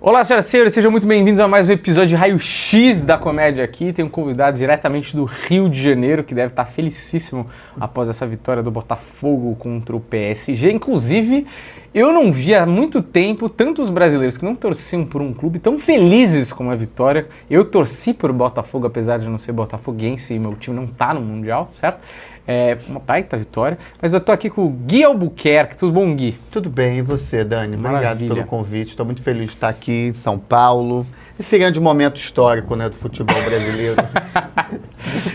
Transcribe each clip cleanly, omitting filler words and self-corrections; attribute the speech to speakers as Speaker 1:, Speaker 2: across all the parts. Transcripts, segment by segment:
Speaker 1: Olá, senhoras e senhores, sejam muito bem-vindos a mais um episódio de Raio X da Comédia aqui. Tem um convidado diretamente do Rio de Janeiro, que deve estar felicíssimo após essa vitória do Botafogo contra o PSG. Inclusive, eu não vi há muito tempo tantos brasileiros que não torciam por um clube tão felizes como a vitória. Eu torci por Botafogo, apesar de não ser botafoguense e meu time não tá no Mundial, certo? É uma baita vitória, mas eu tô aqui com o Gui Albuquerque. Tudo bom, Gui?
Speaker 2: Tudo bem, e você, Dani?
Speaker 1: Maravilha.
Speaker 2: Obrigado pelo convite, estou muito feliz de estar aqui em São Paulo. Esse grande momento histórico, né, do futebol brasileiro.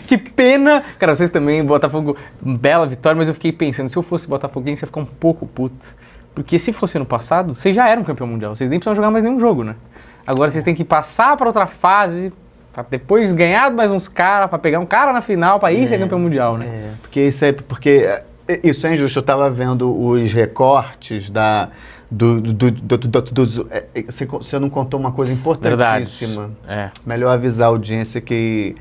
Speaker 1: Que pena! Cara, vocês também, Botafogo, bela vitória, mas eu fiquei pensando, se eu fosse botafoguense, eu ia ficar um pouco puto. Porque se fosse no passado, vocês já eram campeão mundial, vocês nem precisam jogar mais nenhum jogo, né? Agora vocês têm que passar para outra fase, pra depois ganhar mais uns caras, pra pegar um cara na final, pra ir ser campeão mundial, né?
Speaker 2: Porque isso é injusto. Eu estava vendo os recortes você não contou uma coisa importantíssima.
Speaker 1: Verdade.
Speaker 2: Melhor avisar a audiência que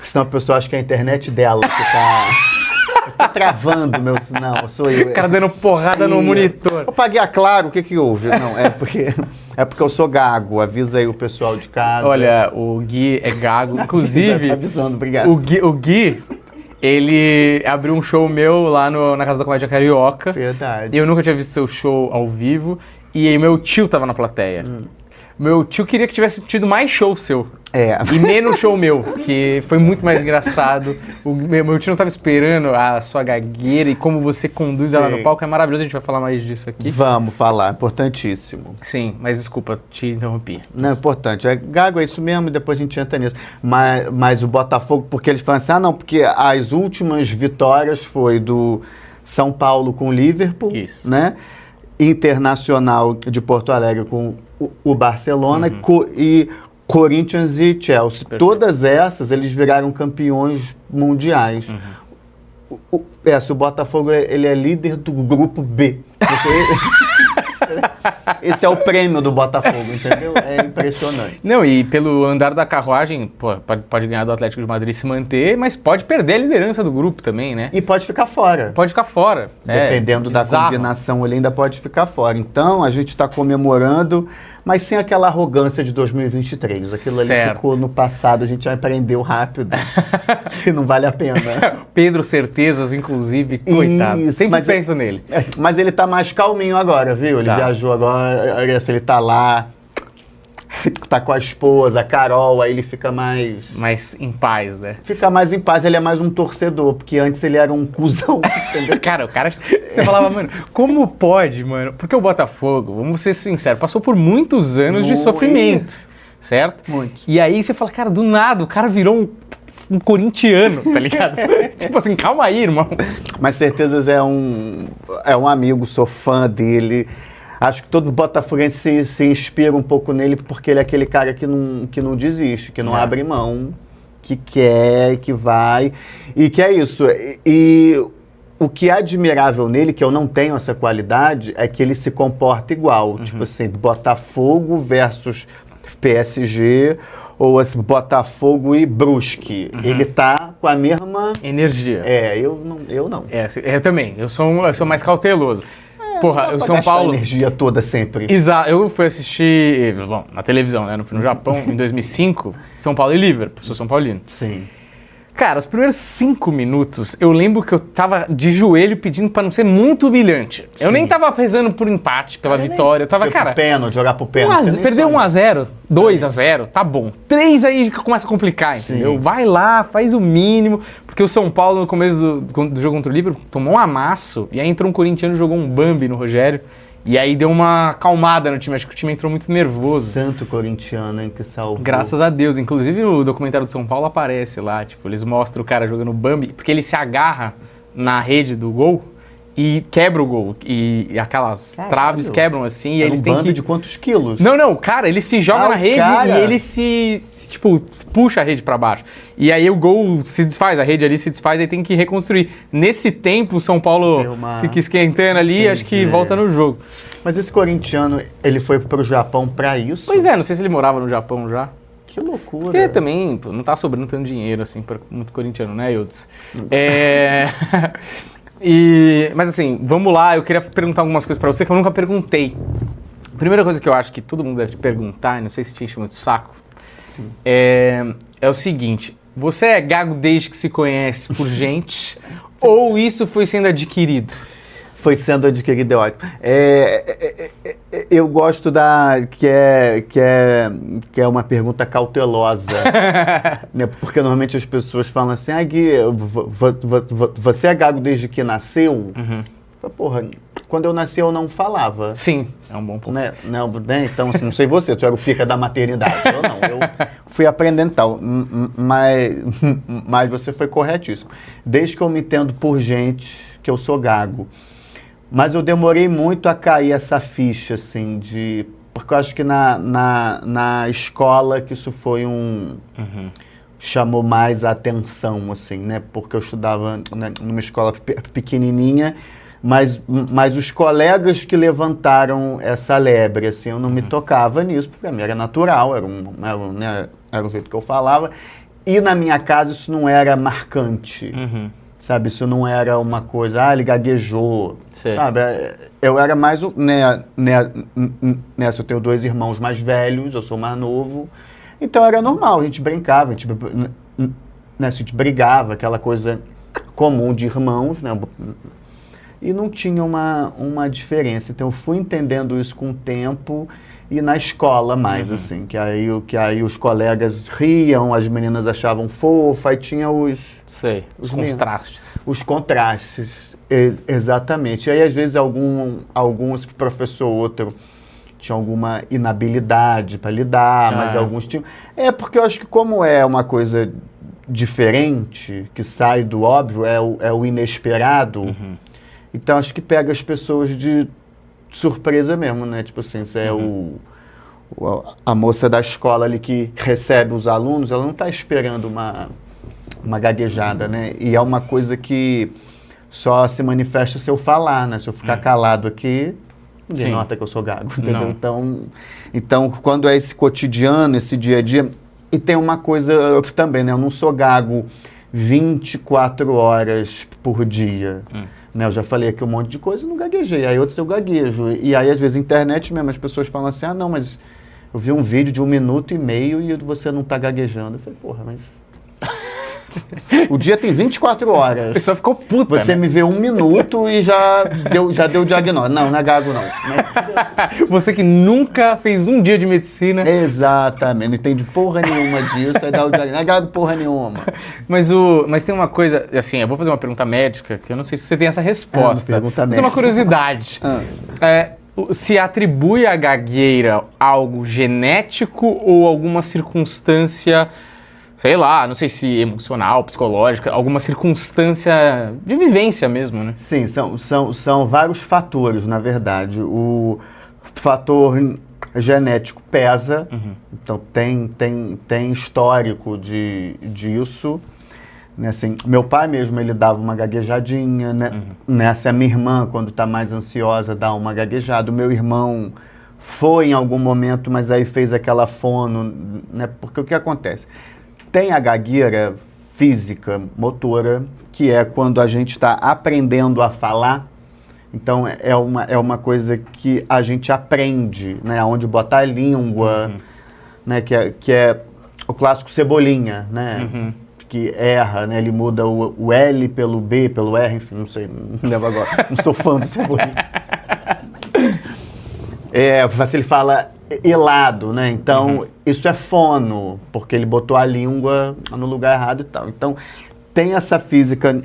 Speaker 2: senão a pessoa acha que é a internet dela que tá travando meu sinal. Sou eu.
Speaker 1: O cara dando porrada no monitor.
Speaker 2: Eu paguei a Claro, o que houve? Não, é porque eu sou gago. Avisa aí o pessoal de casa.
Speaker 1: Olha, o Gui é gago. Inclusive,
Speaker 2: tá avisando, obrigado.
Speaker 1: O Gui, ele abriu um show meu lá na Casa da Comédia Carioca.
Speaker 2: Verdade.
Speaker 1: Eu nunca tinha visto seu show ao vivo. E aí meu tio tava na plateia. Meu tio queria que tivesse tido mais show seu. E menos show meu, que foi muito mais engraçado. Meu tio não tava esperando a sua gagueira e como você conduz ela no palco. É maravilhoso, a gente vai falar mais disso aqui.
Speaker 2: Vamos falar, importantíssimo.
Speaker 1: Sim, mas desculpa, te interrompi.
Speaker 2: Não, é importante. Gago é isso mesmo, e depois a gente entra nisso. Mas o Botafogo, porque eles falam assim, porque as últimas vitórias foi do São Paulo com o Liverpool, né? Internacional de Porto Alegre com o Barcelona e Corinthians e Chelsea. Perfeito. Todas essas, eles viraram campeões mundiais. Se o Botafogo ele é líder do grupo B. Esse é o prêmio do Botafogo, entendeu? É impressionante.
Speaker 1: Não, e pelo andar da carruagem, pode ganhar do Atlético de Madrid e se manter, mas pode perder a liderança do grupo também, né?
Speaker 2: E pode ficar fora.
Speaker 1: Pode ficar fora.
Speaker 2: Dependendo da combinação, ele ainda pode ficar fora. Então, a gente está comemorando, mas sem aquela arrogância de 2023. Aquilo ali ficou no passado, a gente já aprendeu rápido que não vale a pena.
Speaker 1: Pedro Certezas, inclusive, coitado. Isso, sempre penso nele.
Speaker 2: Mas ele tá mais calminho agora, viu? Ele viajou agora, ele tá lá, tá com a esposa, a Carol, aí ele fica mais...
Speaker 1: Mais em paz, né?
Speaker 2: Fica mais em paz, ele é mais um torcedor, porque antes ele era um cuzão, entendeu?
Speaker 1: Cara, você falava, mano, como pode, mano? Porque o Botafogo, vamos ser sinceros, passou por muitos anos de sofrimento, certo?
Speaker 2: Muito.
Speaker 1: E aí você fala, cara, do nada, o cara virou um corintiano, tá ligado? Tipo assim, calma aí, irmão.
Speaker 2: Mas Certezas é um amigo, sou fã dele. Acho que todo botafoguense se inspira um pouco nele, porque ele é aquele cara que não desiste, que não abre mão, que quer, que vai, e que é isso. E o que é admirável nele, que eu não tenho essa qualidade, é que ele se comporta igual. Tipo assim, Botafogo versus PSG, ou assim, Botafogo e Brusque. Ele tá com a mesma...
Speaker 1: energia.
Speaker 2: Eu não.
Speaker 1: Eu também, eu sou mais cauteloso. Porra, o São Paulo...
Speaker 2: a energia toda sempre.
Speaker 1: Exato, eu fui assistir, na televisão, né? Fui no Japão, em 2005, São Paulo e Liverpool, sou São Paulino.
Speaker 2: Sim.
Speaker 1: Cara, os primeiros 5 minutos, eu lembro que eu tava de joelho pedindo pra não ser muito humilhante. Eu nem tava rezando por empate, pela vitória, eu tava, cara...
Speaker 2: Pênalti, jogar pro pênalti.
Speaker 1: Perdeu 1-0, 2-0, tá bom. 3 aí começa a complicar, entendeu? Sim. Vai lá, faz o mínimo, porque o São Paulo, no começo do jogo contra o Liverpool, tomou um amasso, e aí entrou um corintiano e jogou um Bambi no Rogério. E aí deu uma acalmada no time, acho que o time entrou muito nervoso.
Speaker 2: Santo corintiano, hein, que salvou.
Speaker 1: Graças a Deus, inclusive o documentário do São Paulo aparece lá, tipo, eles mostram o cara jogando Bambi, porque ele se agarra na rede do gol e quebra o gol, e aquelas traves quebram assim, e eles têm que...
Speaker 2: de quantos quilos?
Speaker 1: Não, cara, ele se joga na rede e ele se puxa a rede pra baixo. E aí o gol se desfaz, a rede ali se desfaz, aí tem que reconstruir. Nesse tempo, o São Paulo fica esquentando ali, acho que volta no jogo.
Speaker 2: Mas esse corintiano, ele foi pro Japão pra isso?
Speaker 1: Pois é, não sei se ele morava no Japão já.
Speaker 2: Que loucura.
Speaker 1: Porque também, não tá sobrando tanto dinheiro assim pra muito corintiano, né, Eudes? Mas assim, vamos lá, eu queria perguntar algumas coisas pra você que eu nunca perguntei. A primeira coisa que eu acho que todo mundo deve te perguntar, e não sei se te enche muito o saco, é o seguinte: você é gago desde que se conhece por gente ou isso foi sendo adquirido?
Speaker 2: Foi sendo adquirido, é ótimo. Eu gosto que é uma pergunta cautelosa, né? Porque normalmente as pessoas falam assim, Gui, você é gago desde que nasceu? Porra, quando eu nasci eu não falava.
Speaker 1: Sim, é um bom ponto.
Speaker 2: Né? Não, né? Então, assim, não sei você, tu era o pica da maternidade. Eu não, eu fui aprendendo tal. Mas você foi corretíssimo. Desde que eu me entendo por gente, que eu sou gago. Mas eu demorei muito a cair essa ficha, assim, porque eu acho que na escola que isso foi chamou mais a atenção, assim, né? Porque eu estudava numa escola pequenininha, mas os colegas que levantaram essa lebre, assim, eu não me tocava nisso, porque a mim era natural, era o jeito que eu falava. E na minha casa isso não era marcante. Sabe, isso não era uma coisa, ele gaguejou, sabe, eu era mais, eu tenho 2 irmãos mais velhos, eu sou mais novo, então era normal, a gente brincava, a gente brigava, aquela coisa comum de irmãos, né, e não tinha uma diferença, então eu fui entendendo isso com o tempo e na escola mais, assim, que aí os colegas riam, as meninas achavam fofa, aí tinha os
Speaker 1: contrastes.
Speaker 2: Os contrastes, exatamente. E aí, às vezes, alguns professor ou outro tinha alguma inabilidade para lidar, mas alguns tinham... porque eu acho que como é uma coisa diferente, que sai do óbvio, é o inesperado, então acho que pega as pessoas de surpresa mesmo, né? Tipo assim, você é a moça da escola ali que recebe os alunos, ela não está esperando uma gaguejada, né? E é uma coisa que só se manifesta se eu falar, né? Se eu ficar calado aqui, ninguém nota que eu sou gago, entendeu? Então, quando é esse cotidiano, esse dia a dia... E tem uma coisa também, né? Eu não sou gago 24 horas por dia. Né? Eu já falei aqui um monte de coisa e não gaguejei. Aí outros eu gaguejo. E aí, às vezes, internet mesmo, as pessoas falam assim, não, mas eu vi um vídeo de 1 minuto e meio e você não tá gaguejando. Eu falei, porra, mas... O dia tem 24 horas.
Speaker 1: A pessoa ficou puta,
Speaker 2: Você me vê 1 minuto e já deu o diagnóstico. Não é gago, não.
Speaker 1: Você que nunca fez um dia de medicina.
Speaker 2: Exatamente, não entende porra nenhuma disso, aí dá o diagnóstico. Não é gago porra nenhuma.
Speaker 1: Mas tem uma coisa, assim, eu vou fazer uma pergunta médica, que eu não sei se você tem essa resposta. Mas é uma curiosidade. Se atribui à gagueira algo genético ou alguma circunstância... sei lá, não sei se emocional, psicológica, alguma circunstância de vivência mesmo, né?
Speaker 2: Sim, são vários fatores, na verdade. O fator genético pesa, então tem histórico disso. Né, assim, meu pai mesmo, ele dava uma gaguejadinha, né? Se a minha irmã, quando está mais ansiosa, dá uma gaguejada. O meu irmão foi em algum momento, mas aí fez aquela fono, né? Porque o que acontece? Tem a gagueira física, motora, que é quando a gente está aprendendo a falar. Então, é uma coisa que a gente aprende, né? Onde botar a língua, né? Que é o clássico Cebolinha, né? Que erra, né? Ele muda o L pelo B, pelo R, enfim, não sei, não lembro agora. Não sou fã do Cebolinha. Ele fala... helado, né? Então, isso é fono, porque ele botou a língua no lugar errado e tal. Então, tem essa física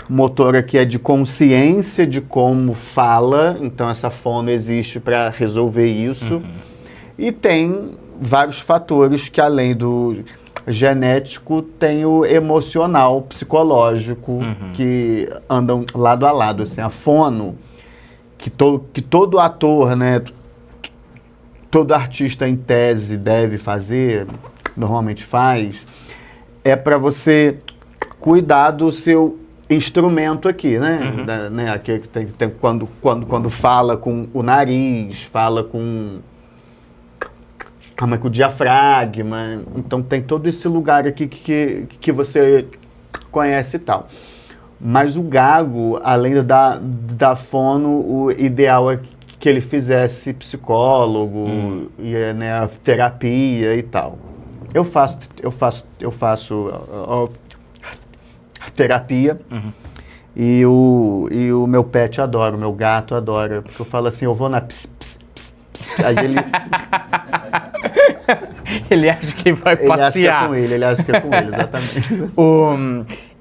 Speaker 2: motora que é de consciência de como fala, então essa fono existe para resolver isso. E tem vários fatores que, além do genético, tem o emocional, psicológico, que andam lado a lado. Assim, a fono, que todo ator, né? Todo artista, em tese, deve fazer, normalmente faz, é para você cuidar do seu instrumento aqui, né? Aqui, quando fala com o nariz, fala com o diafragma. Então, tem todo esse lugar aqui que você conhece e tal. Mas o gago, além da fono, o ideal é que ele fizesse psicólogo, e, né, terapia e tal. Eu faço terapia. E o meu pet adora, o meu gato adora, porque eu falo assim, eu vou na aí ele...
Speaker 1: Ele acha que vai passear.
Speaker 2: Ele acha que é com ele, exatamente.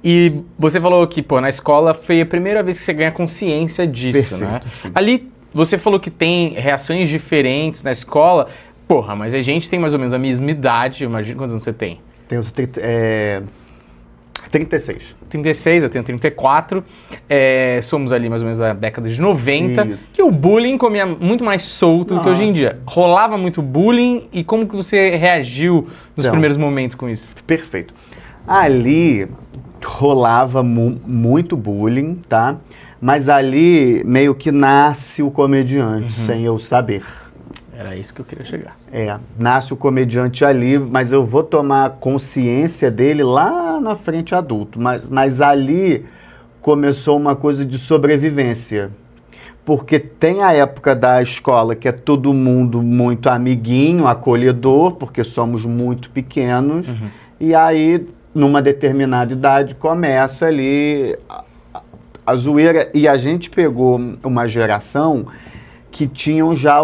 Speaker 1: E você falou que, pô, na escola foi a primeira vez que você ganha consciência disso,
Speaker 2: Perfeito,
Speaker 1: né?
Speaker 2: sim.
Speaker 1: Ali, você falou que tem reações diferentes na escola. Porra, mas a gente tem mais ou menos a mesma idade. Imagina quantos anos você tem.
Speaker 2: Tenho 36.
Speaker 1: 36, eu tenho 34. Somos ali mais ou menos da década de 90.
Speaker 2: Isso.
Speaker 1: Que o bullying comia muito mais solto do que hoje em dia. Rolava muito bullying e como que você reagiu nos primeiros momentos com isso?
Speaker 2: Perfeito. Ali rolava muito bullying, tá? Mas ali meio que nasce o comediante, sem eu saber.
Speaker 1: Era isso que eu queria chegar.
Speaker 2: Nasce o comediante ali, mas eu vou tomar consciência dele lá na frente adulto. Mas ali começou uma coisa de sobrevivência. Porque tem a época da escola que é todo mundo muito amiguinho, acolhedor, porque somos muito pequenos. E aí, numa determinada idade, começa ali a zoeira. E a gente pegou uma geração que tinham já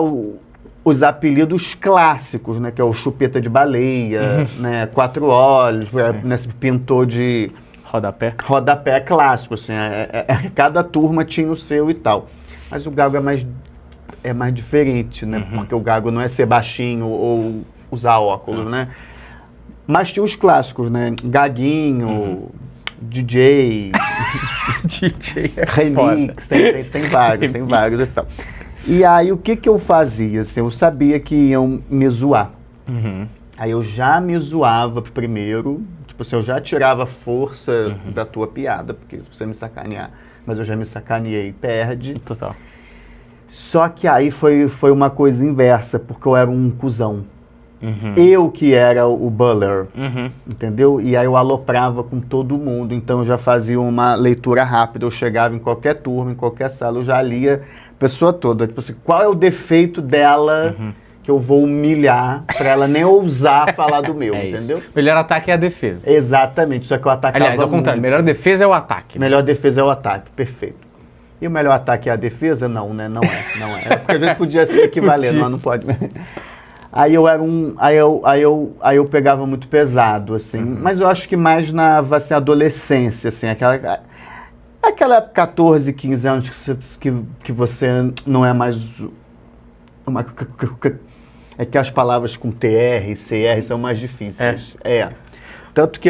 Speaker 2: os apelidos clássicos, né? Que é o chupeta de baleia, né? Quatro olhos, né, se pintou de...
Speaker 1: Rodapé?
Speaker 2: Rodapé clássico, assim. Cada turma tinha o seu e tal. Mas o Gago é mais diferente, né? Porque o Gago não é ser baixinho ou usar óculos, né? Mas tinha os clássicos, né? Gaguinho, DJ,
Speaker 1: DJ
Speaker 2: Remix, tem vários e tal. E aí, o que eu fazia? Assim, eu sabia que iam me zoar. Aí eu já me zoava primeiro, tipo assim, eu já tirava força da tua piada, porque se você me sacanear, mas eu já me sacaneei, perde.
Speaker 1: Total.
Speaker 2: Só que aí foi uma coisa inversa, porque eu era um cuzão. Eu que era o buller, entendeu? E aí eu aloprava com todo mundo, então eu já fazia uma leitura rápida, eu chegava em qualquer turma, em qualquer sala, eu já lia a pessoa toda. Tipo assim, qual é o defeito dela que eu vou humilhar pra ela nem ousar falar do meu, entendeu?
Speaker 1: Isso. Melhor ataque é a defesa.
Speaker 2: Exatamente, só que eu atacava
Speaker 1: Aliás, ao contrário, melhor defesa é o ataque.
Speaker 2: Melhor defesa é o ataque, perfeito. E o melhor ataque é a defesa? Não, né? Não é. Porque às vezes podia ser equivalente, não pode. Aí eu era aí eu pegava muito pesado, assim. Mas eu acho que mais na assim, adolescência, assim, aquela 14, 15 anos que você não é mais é que as palavras com TR e CR são mais difíceis. Tanto que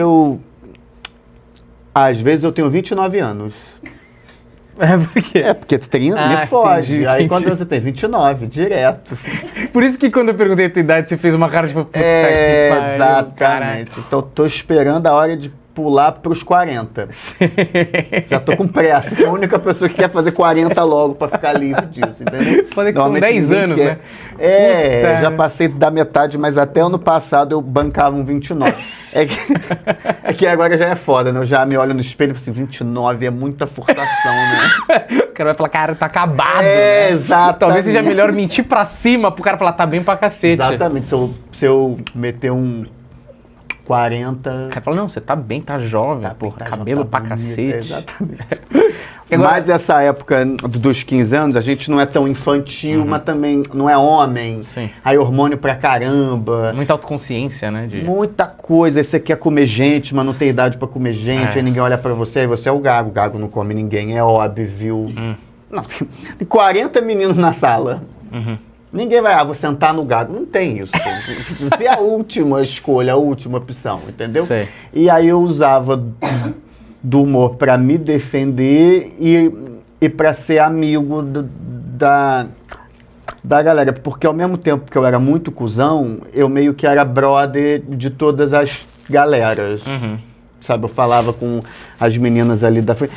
Speaker 2: às vezes eu tenho 29 anos.
Speaker 1: Por quê?
Speaker 2: Porque 30 me foge.
Speaker 1: Entendi.
Speaker 2: Aí quando você tem 29, direto.
Speaker 1: Por isso que quando eu perguntei a tua idade, você fez uma cara tipo, puta que pariu,
Speaker 2: exatamente. Então tô esperando a hora de pular pros 40. Já tô com pressa. Sou a única pessoa que quer fazer 40 logo pra ficar livre disso, entendeu?
Speaker 1: Pode que são 10 anos,
Speaker 2: quer.
Speaker 1: né?
Speaker 2: Já passei da metade, mas até ano passado eu bancava um 29. É que agora já é foda, né? Eu já me olho no espelho e falo assim, 29 é muita forçação, né?
Speaker 1: O cara vai falar, cara, tá acabado, né?
Speaker 2: Exatamente.
Speaker 1: Talvez seja melhor mentir pra cima pro cara falar, tá bem pra cacete.
Speaker 2: Exatamente. Se eu meter um 40...
Speaker 1: O cara fala, não, você tá bem, tá jovem, porra, cabelo pra cacete.
Speaker 2: Exatamente.
Speaker 1: Agora...
Speaker 2: Mas essa época dos 15 anos, a gente não é tão infantil, mas também não é homem.
Speaker 1: Sim.
Speaker 2: Aí hormônio pra caramba.
Speaker 1: Muita autoconsciência, né?
Speaker 2: Muita coisa. Aí você quer comer gente, mas não tem idade pra comer gente. Aí ninguém olha pra você, aí você é o Gago. O Gago não come ninguém, é óbvio. Não, tem 40 meninos na sala. Ninguém vai, vou sentar no Gago. Não tem isso. Você é a última escolha, a última opção, entendeu?
Speaker 1: Sei.
Speaker 2: E aí eu usava do humor para me defender e para ser amigo da galera. Porque ao mesmo tempo que eu era muito cuzão, eu meio que era brother de todas as galeras. Sabe, eu falava com as meninas ali da frente.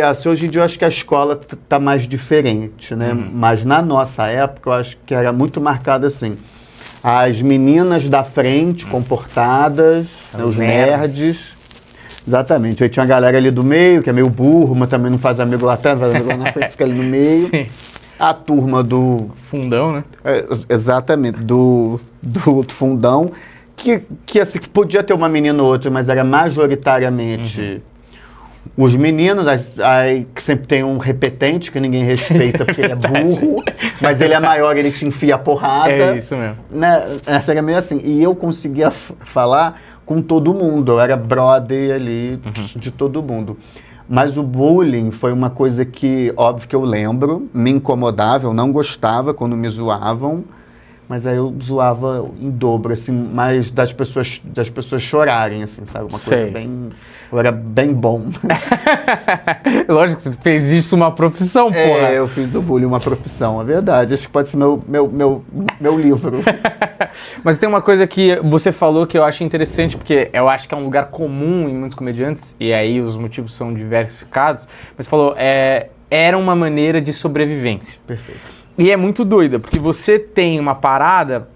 Speaker 2: Assim, hoje em dia eu acho que a escola tá mais diferente, né? Mas na nossa época eu acho que era muito marcado assim. As meninas da frente, comportadas, né, os nerds. Exatamente. Aí tinha a galera ali do meio, que é meio burro, mas também não faz amigo lá atrás, faz amigo lá na frente, fica ali no meio.
Speaker 1: Sim.
Speaker 2: A turma do...
Speaker 1: Fundão, né?
Speaker 2: exatamente, do outro fundão, que assim, que podia ter uma menina ou outra, mas era majoritariamente os meninos, aí que sempre tem um repetente que ninguém respeita porque ele é burro, mas ele é maior, ele te enfia a porrada.
Speaker 1: É isso mesmo.
Speaker 2: Né? Essa era meio assim. E eu conseguia falar com todo mundo, eu era brother ali de todo mundo. Mas o bullying foi uma coisa que, óbvio que eu lembro, me incomodava, eu não gostava quando me zoavam, mas aí eu zoava em dobro, assim, mais das pessoas chorarem, assim, sabe? Uma coisa bem... Eu era bem bom.
Speaker 1: Lógico que você fez isso uma profissão, porra.
Speaker 2: Eu fiz do bullying uma profissão, é verdade. Acho que pode ser meu livro.
Speaker 1: Mas tem uma coisa que você falou que eu acho interessante, porque eu acho que é um lugar comum em muitos comediantes, e aí os motivos são diversificados, mas você falou, era uma maneira de sobrevivência.
Speaker 2: Perfeito.
Speaker 1: E é muito doida, porque você tem uma parada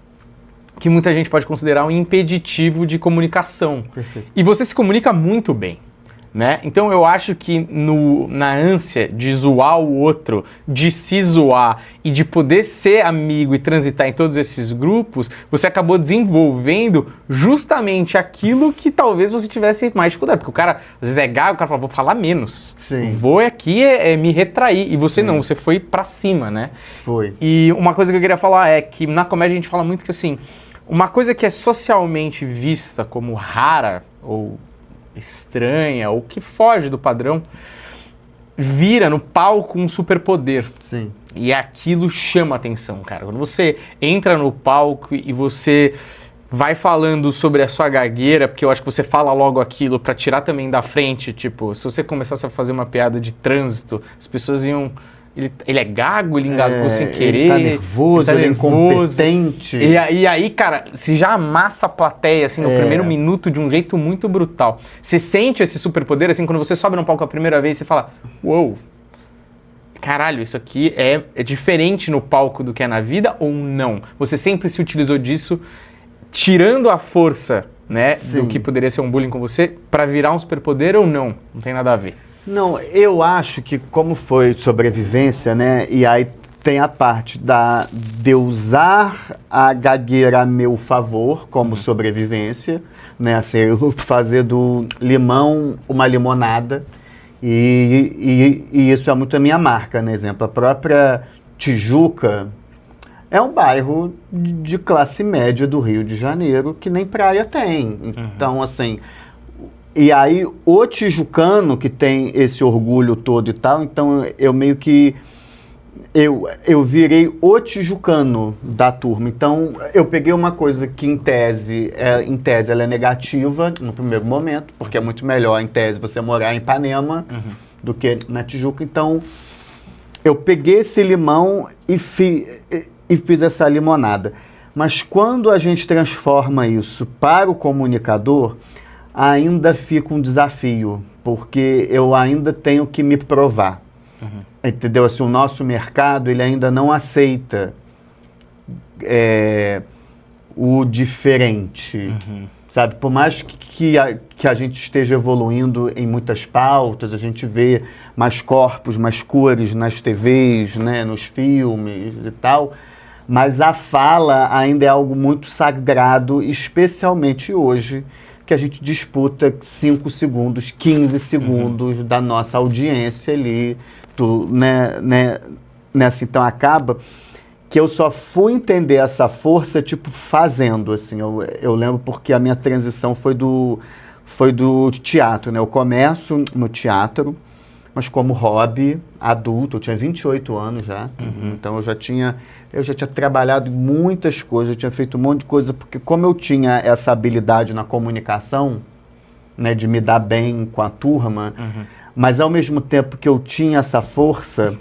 Speaker 1: que muita gente pode considerar um impeditivo de comunicação.
Speaker 2: Perfeito.
Speaker 1: E você se comunica muito bem, né? Então eu acho que na ânsia de zoar o outro, de se zoar e de poder ser amigo e transitar em todos esses grupos, você acabou desenvolvendo justamente aquilo que talvez você tivesse mais dificuldade. Porque o cara, às vezes é gago, o cara fala, vou falar menos.
Speaker 2: Sim.
Speaker 1: Vou aqui me retrair. E você não, você foi pra cima, né?
Speaker 2: Foi.
Speaker 1: E uma coisa que eu queria falar é que na comédia a gente fala muito que assim, uma coisa que é socialmente vista como rara ou estranha ou que foge do padrão, vira no palco um superpoder.
Speaker 2: Sim.
Speaker 1: E aquilo chama atenção, cara. Quando você entra no palco e você vai falando sobre a sua gagueira, porque eu acho que você fala logo aquilo pra tirar também da frente, tipo, se você começasse a fazer uma piada de trânsito, as pessoas iam... Ele é gago, ele engasgou sem querer.
Speaker 2: Ele tá nervoso, ele é incompetente.
Speaker 1: E aí, cara, se já amassa a plateia, assim, no primeiro minuto de um jeito muito brutal. Você sente esse superpoder, assim, quando você sobe no palco a primeira vez, você fala, uou, caralho, isso aqui é diferente no palco do que é na vida ou não? Você sempre se utilizou disso, tirando a força, né, do que poderia ser um bullying com você, pra virar um superpoder ou não? Não tem nada a ver.
Speaker 2: Não, eu acho que como foi sobrevivência, né, e aí tem a parte de usar a gagueira a meu favor como sobrevivência, né, assim, eu fazer do limão uma limonada, e isso é muito a minha marca, né, exemplo, a própria Tijuca é um bairro de classe média do Rio de Janeiro que nem praia tem, então assim... E aí, o tijucano, que tem esse orgulho todo e tal, então eu meio que... Eu virei o tijucano da turma. Então, eu peguei uma coisa que, em tese ela é negativa no primeiro momento, porque é muito melhor, em tese, você morar em Ipanema do que na Tijuca. Então, eu peguei esse limão e fiz essa limonada. Mas quando a gente transforma isso para o comunicador... ainda fica um desafio, porque eu ainda tenho que me provar, entendeu? Assim, o nosso mercado, ele ainda não aceita o diferente, sabe? Por mais que a gente esteja evoluindo em muitas pautas, a gente vê mais corpos, mais cores nas TVs, né, nos filmes e tal, mas a fala ainda é algo muito sagrado, especialmente hoje, que a gente disputa 5 segundos, 15 segundos da nossa audiência ali, assim, então acaba que eu só fui entender essa força, tipo, fazendo, assim, eu lembro porque a minha transição foi do teatro, né, eu começo no teatro, mas como hobby adulto, eu tinha 28 anos já, então eu já tinha trabalhado em muitas coisas, eu tinha feito um monte de coisa, porque como eu tinha essa habilidade na comunicação, né, de me dar bem com a turma, mas ao mesmo tempo que eu tinha essa força,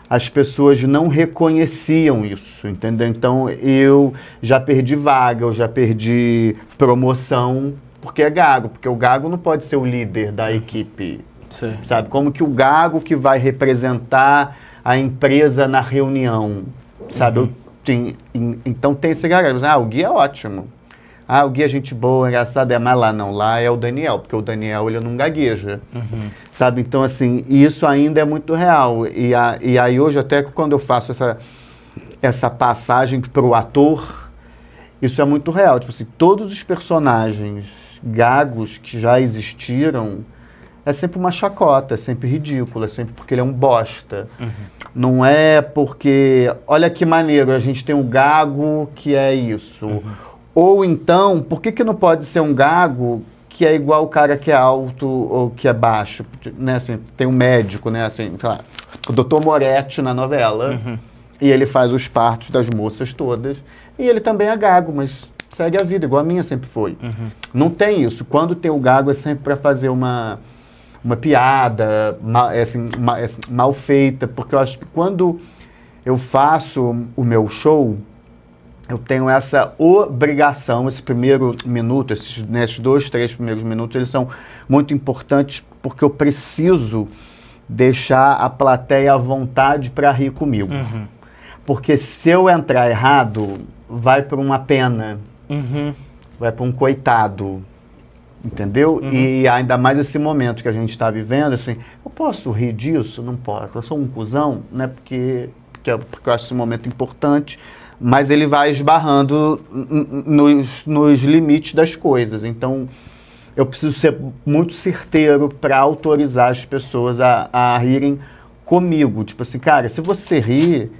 Speaker 2: as pessoas não reconheciam isso, entendeu? Então eu já perdi vaga, eu já perdi promoção, porque é gago, porque o gago não pode ser o líder da equipe, sabe? Como que o gago que vai representar a empresa na reunião, sabe? Então tem esse gago, o Gui é ótimo, o Gui é gente boa, engraçado, mas lá não, lá é o Daniel, porque o Daniel, ele não gagueja, sabe? Então, assim, isso ainda é muito real. E aí hoje, até quando eu faço essa passagem pro ator, isso é muito real. Tipo assim, todos os personagens gagos que já existiram, é sempre uma chacota, é sempre ridículo, é sempre porque ele é um bosta. Não é porque, olha que maneiro, a gente tem um gago que é isso. Ou então, por que não pode ser um gago que é igual o cara que é alto ou que é baixo? Né? Assim, tem um médico, né? Assim, sei lá, o Dr. Moretti na novela, e ele faz os partos das moças todas, e ele também é gago, mas segue a vida, igual a minha sempre foi. Não tem isso. Quando tem o gago é sempre para fazer uma piada mal feita, porque eu acho que quando eu faço o meu show, eu tenho essa obrigação, esse primeiro minuto, esses 2, 3 primeiros minutos, eles são muito importantes porque eu preciso deixar a plateia à vontade para rir comigo. Porque se eu entrar errado, vai para uma pena, vai para um coitado, entendeu? E ainda mais esse momento que a gente está vivendo, assim, eu posso rir disso? Não posso. Eu sou um cuzão, né? Porque eu acho esse momento importante, mas ele vai esbarrando nos limites das coisas. Então, eu preciso ser muito certeiro para autorizar as pessoas a rirem comigo. Tipo assim, cara, se você rir,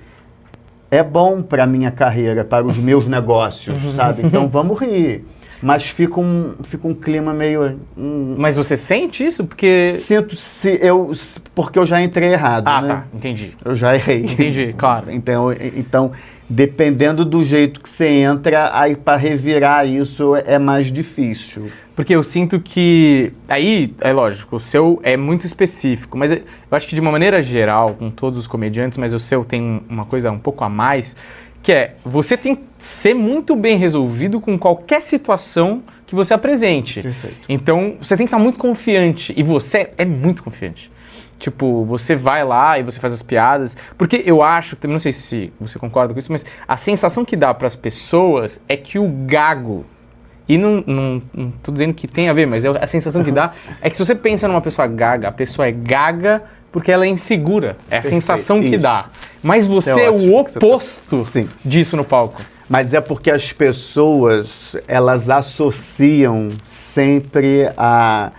Speaker 2: é bom para a minha carreira, para os meus negócios, sabe? Então, vamos rir. Mas fica um clima meio...
Speaker 1: Mas você sente isso? Porque...
Speaker 2: Sinto porque eu já entrei errado, né?
Speaker 1: Tá, entendi.
Speaker 2: Eu já errei.
Speaker 1: Entendi, claro.
Speaker 2: Então, dependendo do jeito que você entra, aí para revirar isso é mais difícil.
Speaker 1: Porque eu sinto que... Aí, é lógico, o seu é muito específico, mas eu acho que de uma maneira geral, com todos os comediantes, mas o seu tem uma coisa um pouco a mais, que é, você tem que ser muito bem resolvido com qualquer situação que você apresente.
Speaker 2: Perfeito.
Speaker 1: Então, você tem que estar muito confiante, e você é muito confiante. Tipo, você vai lá e você faz as piadas, porque eu acho, não sei se você concorda com isso, mas a sensação que dá para as pessoas é que o gago, e não tô dizendo que tem a ver, mas a sensação que dá é que se você pensa numa pessoa gaga, a pessoa é gaga porque ela é insegura. É a sensação que dá. Mas você é o oposto disso no palco.
Speaker 2: Mas é porque as pessoas, elas associam sempre a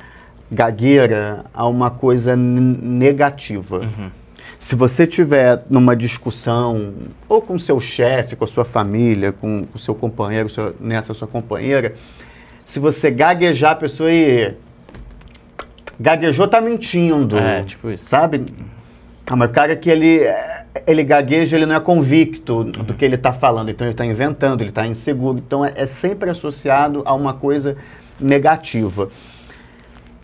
Speaker 2: gagueira a uma coisa negativa. Se você tiver numa discussão, ou com seu chefe, com a sua família, com o seu companheiro, sua companheira, se você gaguejar, a pessoa gaguejou, tá mentindo.
Speaker 1: Tipo isso.
Speaker 2: Sabe? Mas o cara que ele gagueja, ele não é convicto do que ele tá falando, então ele tá inventando, ele tá inseguro. Então é sempre associado a uma coisa negativa.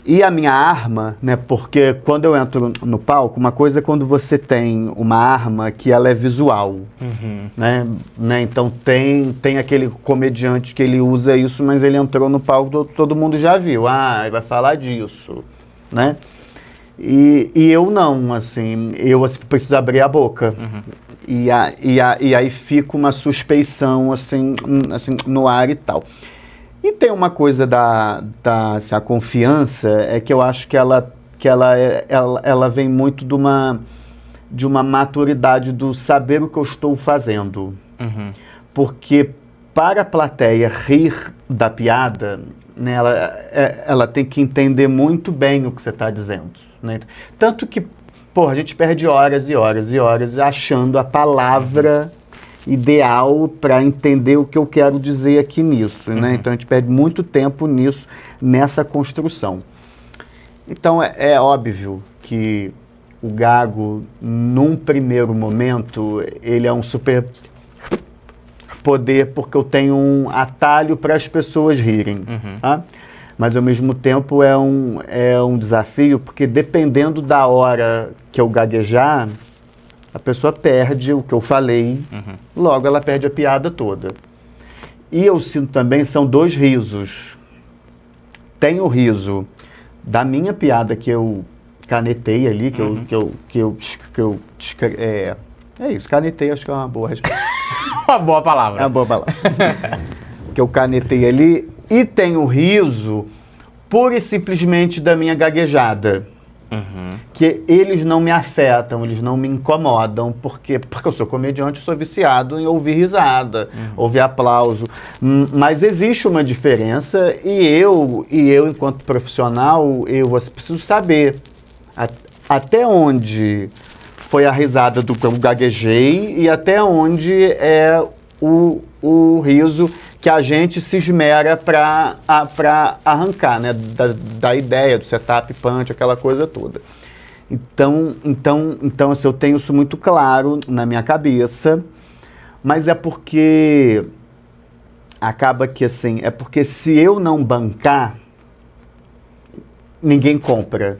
Speaker 2: E a minha arma, né, porque quando eu entro no palco, uma coisa é quando você tem uma arma que ela é visual, né? Então tem aquele comediante que ele usa isso, mas ele entrou no palco, todo mundo já viu, ele vai falar disso, né? E eu não, assim, eu preciso abrir a boca. E aí fica uma suspeição, assim, no ar e tal. E tem uma coisa assim, a confiança, é que eu acho que ela vem muito de uma maturidade do saber o que eu estou fazendo. Porque para a plateia rir da piada, né, ela tem que entender muito bem o que você está dizendo. Né? Tanto que, a gente perde horas e horas e horas achando a palavra ideal para entender o que eu quero dizer aqui nisso, né? Então a gente perde muito tempo nisso, nessa construção. Então é óbvio que o gago, num primeiro momento, ele é um super poder porque eu tenho um atalho para as pessoas rirem, tá? Mas ao mesmo tempo é um desafio, porque dependendo da hora que eu gaguejar, a pessoa perde o que eu falei, logo ela perde a piada toda. E eu sinto também, são 2 risos. Tem o riso da minha piada que eu canetei ali, canetei, acho que é uma boa resposta.
Speaker 1: Uma boa palavra.
Speaker 2: É uma boa palavra. que eu canetei ali, e tem o riso pura e simplesmente da minha gaguejada. Que eles não me afetam, eles não me incomodam, porque eu sou comediante, eu sou viciado em ouvir risada, ouvir aplauso. Mas existe uma diferença e eu enquanto profissional, eu preciso saber até onde foi a risada do que eu gaguejei e até onde é o riso que a gente se esmera para arrancar, né? Da ideia, do setup, punch, aquela coisa toda. Então assim, eu tenho isso muito claro na minha cabeça, mas é porque acaba que assim, é porque se eu não bancar, ninguém compra.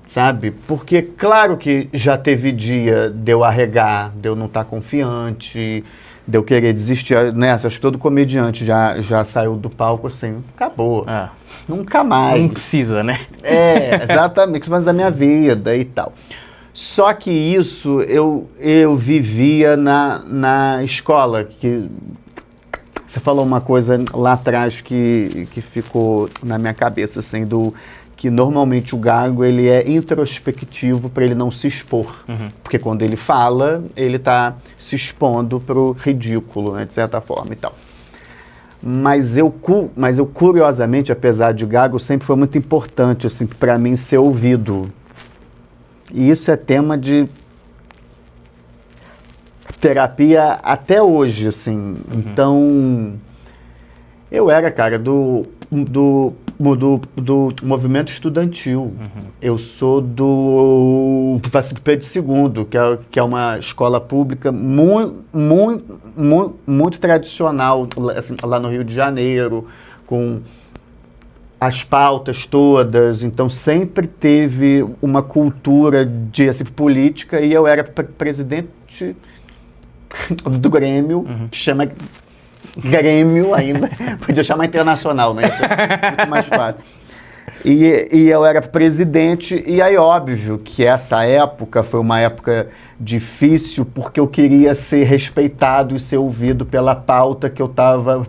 Speaker 2: Sabe? Porque claro que já teve dia de eu arregar, de eu não estar confiante, de eu querer desistir, né? Acho que todo comediante já saiu do palco assim, acabou. Nunca mais.
Speaker 1: Não precisa, né?
Speaker 2: Exatamente, mas da minha vida e tal. Só que isso eu vivia na escola, que você falou uma coisa lá atrás que ficou na minha cabeça, assim, que normalmente o gago ele é introspectivo para ele não se expor. Porque quando ele fala, ele está se expondo para o ridículo, né, de certa forma e tal. Mas eu curiosamente, apesar de gago, sempre foi muito importante assim, para mim ser ouvido. E isso é tema de terapia até hoje, assim. Então, eu era, cara, do movimento estudantil. Eu sou do Pedro II, que é uma escola pública muito tradicional, assim, lá no Rio de Janeiro, com as pautas todas. Então sempre teve uma cultura de assim, política, e eu era presidente do Grêmio, que chama Grêmio ainda, podia chamar internacional, né? Isso é muito mais fácil. E eu era presidente, e aí óbvio que essa época foi uma época difícil, porque eu queria ser respeitado e ser ouvido pela pauta que eu estava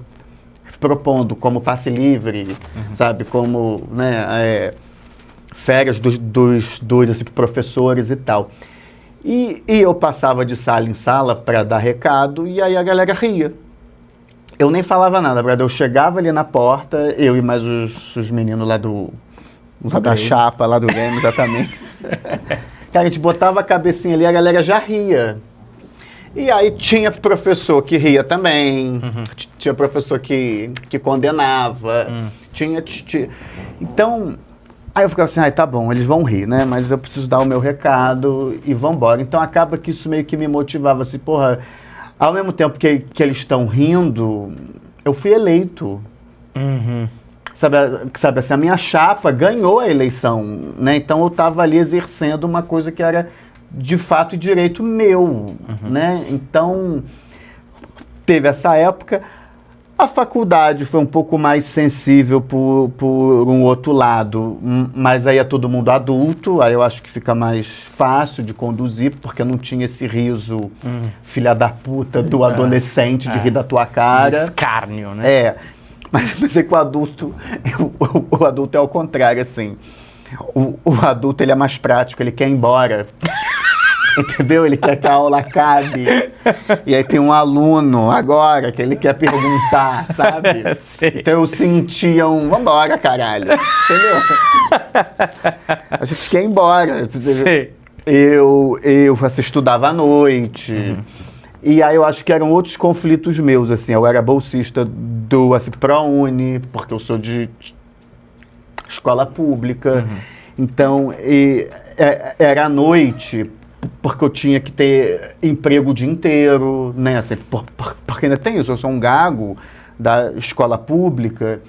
Speaker 2: propondo, como passe livre, sabe, como, né, férias dos assim, professores e tal. E eu passava de sala em sala para dar recado, e aí a galera ria. Eu nem falava nada, brother. Eu chegava ali na porta, eu e mais os meninos lá da chapa, lá do Grêmio, exatamente. Cara, a gente botava a cabecinha ali, a galera já ria. E aí tinha professor que ria também, tinha professor que condenava, tinha... Então, aí eu ficava assim, tá bom, eles vão rir, né? Mas eu preciso dar o meu recado e vambora. Então acaba que isso meio que me motivava, assim, porra... Ao mesmo tempo que eles estão rindo, eu fui eleito. Sabe assim, a minha chapa ganhou a eleição, né? Então eu estava ali exercendo uma coisa que era de fato direito meu, né? Então teve essa época. A faculdade foi um pouco mais sensível por um outro lado, mas aí é todo mundo adulto, aí eu acho que fica mais fácil de conduzir, porque não tinha esse riso filha da puta do adolescente de rir da tua cara.
Speaker 1: De escárnio, né?
Speaker 2: Mas é que o adulto é ao contrário, assim. O adulto ele é mais prático, ele quer ir embora. Entendeu? Ele quer que a aula acabe. E aí tem um aluno agora que ele quer perguntar, sabe?
Speaker 1: Sei.
Speaker 2: Então eu sentia vambora, caralho. Entendeu? A gente quer ir embora.
Speaker 1: Sei.
Speaker 2: Eu assim, estudava à noite. E aí eu acho que eram outros conflitos meus, assim. Eu era bolsista do assim, ProUni, porque eu sou de escola pública. Então, era à noite, porque eu tinha que ter emprego o dia inteiro, né? Assim, porque ainda tem isso, eu sou um gago da escola pública,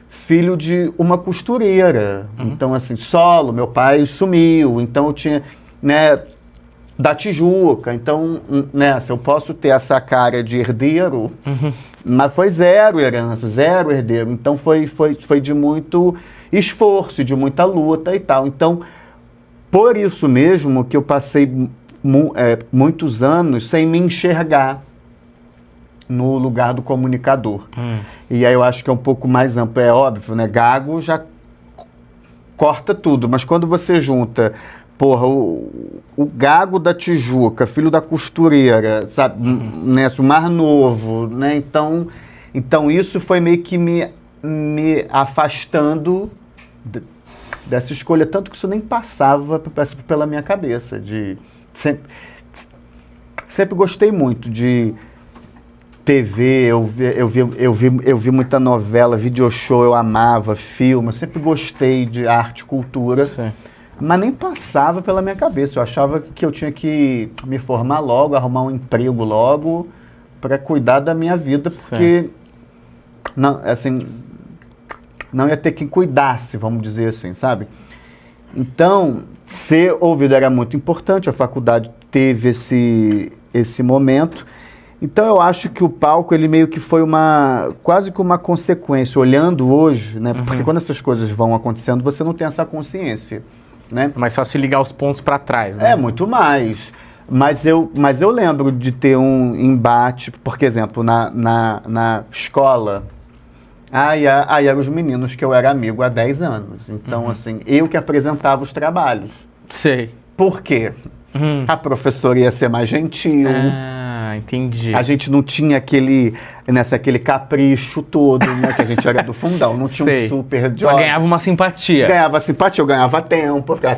Speaker 2: filho de uma costureira. Então, assim, solo, meu pai sumiu, então eu tinha, né, da Tijuca. Então, né, assim, eu posso ter essa cara de herdeiro, mas foi zero herança, zero herdeiro. Então, foi de muito esforço, de muita luta e tal. Então, por isso mesmo que eu passei muitos anos sem me enxergar. no lugar do comunicador. E aí eu acho que é um pouco mais amplo, é óbvio, né? Gago já corta tudo, mas quando você junta, porra, o Gago da Tijuca, filho da costureira, sabe, né, o Mar Novo, né, então isso foi meio que me afastando dessa escolha, tanto que isso nem passava pela minha cabeça, sempre gostei muito de TV, eu vi muita novela, video show, eu amava, filme, eu sempre gostei de arte, cultura,
Speaker 1: Sim.
Speaker 2: mas nem passava pela minha cabeça. Eu achava que eu tinha que me formar logo, arrumar um emprego logo, para cuidar da minha vida, porque não, assim, não ia ter quem cuidasse, vamos dizer assim, sabe? Então, ser ouvido era muito importante, a faculdade teve esse momento. Então eu acho que o palco, ele meio que foi quase que uma consequência, olhando hoje, né? Porque quando essas coisas vão acontecendo, você não tem essa consciência, né?
Speaker 1: Mas só se ligar os pontos para trás, né?
Speaker 2: É, muito mais. Mas eu lembro de ter um embate, por exemplo, na escola, aí eram os meninos que eu era amigo há 10 anos. Então, assim, eu que apresentava os trabalhos.
Speaker 1: Sei.
Speaker 2: Por quê? A professora ia ser mais gentil.
Speaker 1: Entendi.
Speaker 2: A gente não tinha aquele capricho todo, né? Que a gente era do fundão, não tinha um super job.
Speaker 1: Mas ganhava uma simpatia.
Speaker 2: Ganhava simpatia, eu ganhava tempo, ficava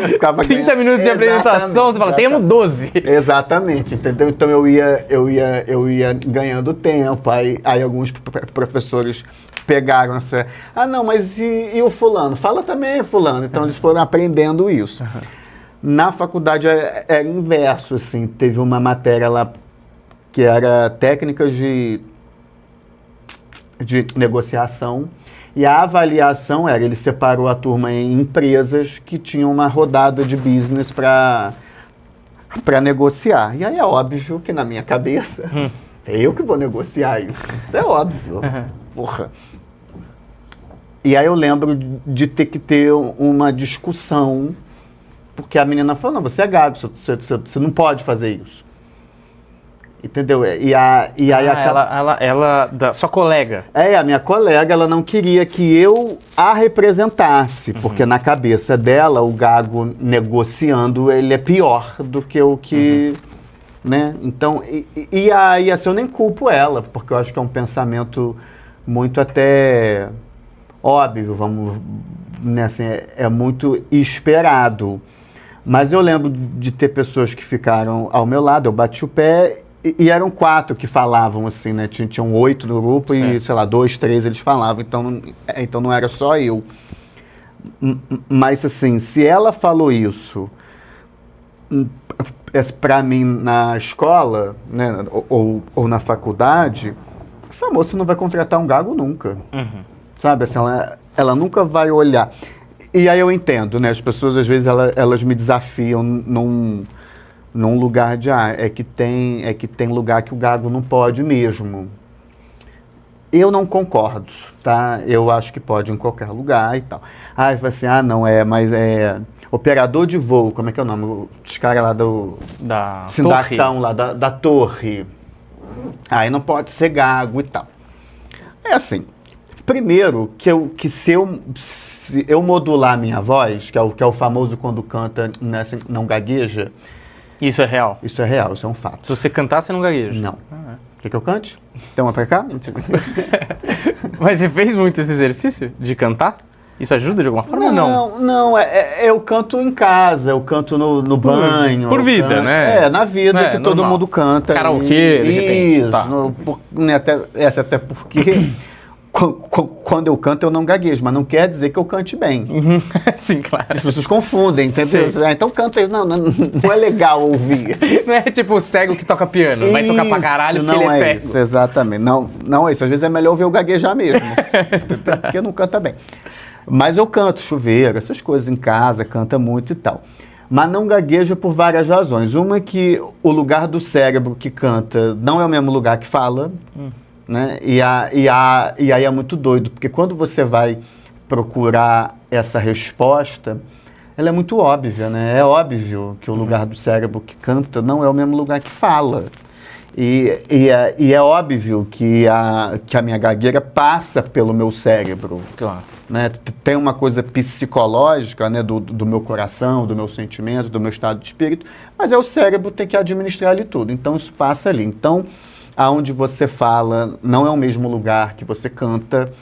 Speaker 2: ficava
Speaker 1: 30 minutos de apresentação, você fala, temos 12.
Speaker 2: Exatamente, entendeu? Então eu ia ganhando tempo, aí alguns professores pegaram essa... não, mas e o fulano? Fala também, fulano. Então eles foram aprendendo isso. Na faculdade era inverso, assim, teve uma matéria lá que era técnicas de negociação, e a avaliação ele separou a turma em empresas que tinham uma rodada de business para negociar. E aí é óbvio que na minha cabeça, é eu que vou negociar isso. Isso é óbvio. Porra. E aí eu lembro de ter que ter uma discussão, porque a menina falou, não, você é gado, você não pode fazer isso. Entendeu? E aí
Speaker 1: ela sua colega.
Speaker 2: A minha colega, ela não queria que eu a representasse, porque na cabeça dela, o Gago negociando, ele é pior do que o que... Né? Então, e aí assim, eu nem culpo ela, porque eu acho que é um pensamento muito até óbvio, né, assim, é muito esperado. Mas eu lembro de ter pessoas que ficaram ao meu lado, eu bati o pé, e eram 4 que falavam, assim, né? Tinham 8 no grupo, certo. E, sei lá, 2, 3 eles falavam, então não era só eu. Mas, assim, se ela falou isso pra mim na escola, né, ou na faculdade, essa moça não vai contratar um Gago nunca. Sabe, assim, ela nunca vai olhar. E aí eu entendo, né? As pessoas, às vezes, elas me desafiam num lugar de, é que tem lugar que o Gago não pode mesmo. Eu não concordo, tá? Eu acho que pode em qualquer lugar e tal. Aí fala assim, não mas operador de voo, como é que é o nome? Os caras lá
Speaker 1: da
Speaker 2: Sindatão, lá da torre. Aí não pode ser Gago e tal. É assim... Primeiro, que se eu modular a minha voz, que é o famoso quando canta, né, não gagueja...
Speaker 1: Isso é real?
Speaker 2: Isso é real, isso é um fato.
Speaker 1: Se você cantar, você não gagueja?
Speaker 2: Não. Quer que eu cante? Então, vai pra cá?
Speaker 1: Mas você fez muito esse exercício de cantar? Isso ajuda de alguma forma ou não?
Speaker 2: Não, eu canto em casa, eu canto no banho.
Speaker 1: Por vida, né?
Speaker 2: Na vida que todo mundo canta.
Speaker 1: Karaokê, de repente.
Speaker 2: Isso, tá. Até porque... Quando eu canto, eu não gaguejo, mas não quer dizer que eu cante bem.
Speaker 1: Sim, claro.
Speaker 2: As pessoas confundem, entendeu? Então canta, não é legal ouvir.
Speaker 1: Não é tipo o cego que toca piano, vai tocar pra caralho porque ele é cego.
Speaker 2: Isso, exatamente. Não é isso, às vezes é melhor ouvir o gaguejar mesmo, porque não canta bem. Mas eu canto chuveiro, essas coisas em casa, canta muito e tal. Mas não gaguejo por várias razões. Uma é que o lugar do cérebro que canta não é o mesmo lugar que fala, né? E aí é muito doido, porque quando você vai procurar essa resposta, ela é muito óbvia, né? É óbvio que o lugar do cérebro que canta não é o mesmo lugar que fala. E é óbvio que a minha gagueira passa pelo meu cérebro.
Speaker 1: Claro.
Speaker 2: Né? Tem uma coisa psicológica, né, do meu coração, do meu sentimento, do meu estado de espírito, mas o cérebro tem que administrar ali tudo. Então isso passa ali. Então, aonde você fala não é o mesmo lugar que você canta.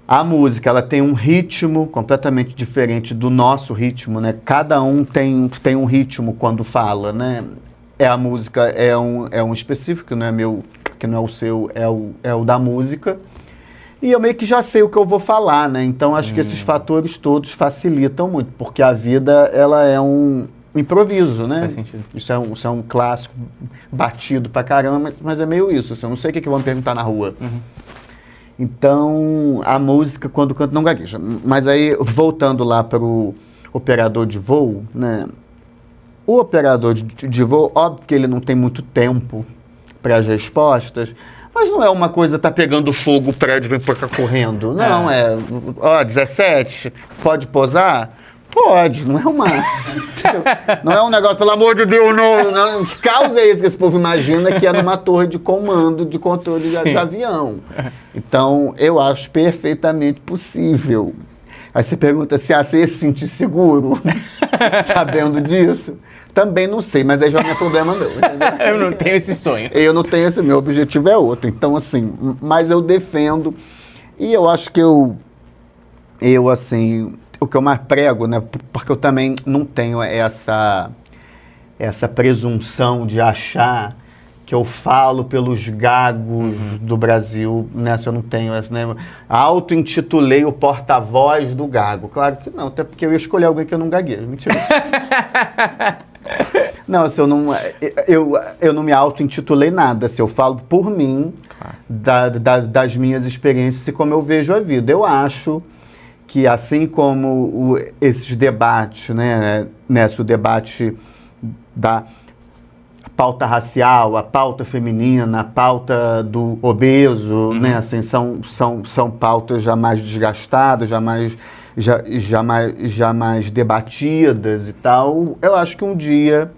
Speaker 2: A música, ela tem um ritmo completamente diferente do nosso ritmo, né? Cada um tem um ritmo quando fala, né? A música é um específico, que não é meu, que não é o seu, é o da música. E eu meio que já sei o que eu vou falar, né? Então acho que esses fatores todos facilitam muito, porque a vida, ela é um improviso, né?
Speaker 1: Faz sentido.
Speaker 2: Isso é um clássico batido pra caramba, mas é meio isso. Assim, eu não sei o que vão me perguntar na rua. Então, a música, quando canta, não gagueja. Mas aí, voltando lá para o operador de voo, né? O operador de voo, óbvio que ele não tem muito tempo para as respostas, mas não é uma coisa, tá pegando fogo, o prédio vem pra cá correndo. Não, ó, 17, pode posar? Pode, não é uma... não é um negócio, pelo amor de Deus, não. Que causa é isso que esse povo imagina que é numa torre de comando, de controle de avião. Então, eu acho perfeitamente possível. Aí você pergunta se você se sentir seguro, sabendo disso. Também não sei, mas aí já não é problema meu. Entendeu?
Speaker 1: Eu não tenho esse sonho.
Speaker 2: Eu não tenho esse, meu objetivo é outro. Então, assim, mas eu defendo. E eu acho que eu assim, o que eu mais prego, né? Porque eu também não tenho essa presunção de achar que eu falo pelos gagos do Brasil, né? Se eu não tenho essa, né? Auto-intitulei o porta-voz do gago. Claro que não, até porque eu ia escolher alguém que eu não gaguejo. Mentira. Não, se eu não me auto-intitulei nada. Se eu falo por mim, das minhas experiências e como eu vejo a vida. Eu acho que assim como esses debates, né? O debate da pauta racial, a pauta feminina, a pauta do obeso, né? Assim, são pautas já mais desgastadas, já mais debatidas e tal. Eu acho que um dia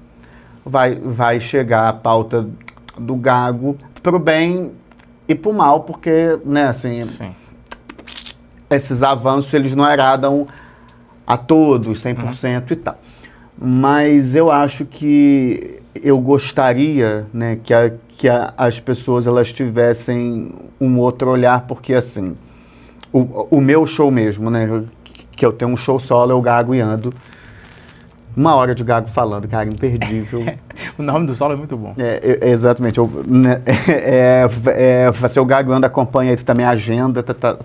Speaker 2: vai chegar a pauta do gago pro bem e pro mal, porque, né, assim, esses avanços, eles não agradam a todos, 100% e tal. Mas eu acho que eu gostaria, né, que as pessoas elas tivessem um outro olhar, porque assim, o meu show mesmo, né, que eu tenho um show solo, eu gago e ando. 1 hora de gago falando, cara, imperdível.
Speaker 1: O nome do solo é muito bom.
Speaker 2: Exatamente. Você o gago e ando, acompanha aí também a agenda, tá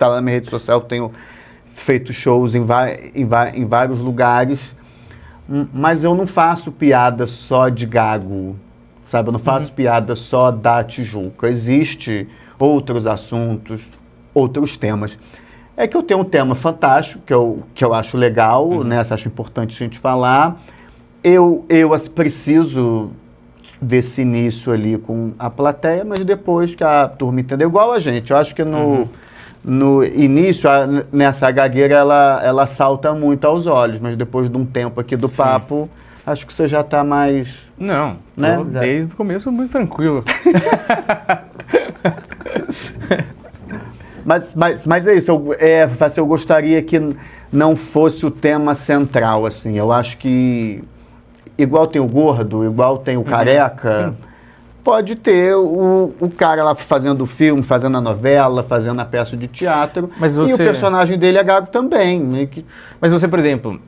Speaker 2: lá na minha rede social, tenho feito shows em vários lugares. Mas eu não faço piada só de gago, sabe? Eu não faço piada só da Tijuca. Existem outros assuntos, outros temas. É que eu tenho um tema fantástico, que eu acho legal, né? Acho importante a gente falar. Eu preciso desse início ali com a plateia, mas depois que a turma entendeu, igual a gente. Eu acho que no início, nessa gagueira, ela salta muito aos olhos, mas depois de um tempo aqui do papo, acho que você já está mais...
Speaker 1: Não,
Speaker 2: né?
Speaker 1: Desde o começo muito tranquilo.
Speaker 2: mas é isso, eu gostaria que não fosse o tema central, assim. Eu acho que, igual tem o gordo, igual tem o careca... Pode ter o cara lá fazendo o filme, fazendo a novela, fazendo a peça de teatro. E o personagem dele é gago também. Né?
Speaker 1: Mas você, por exemplo,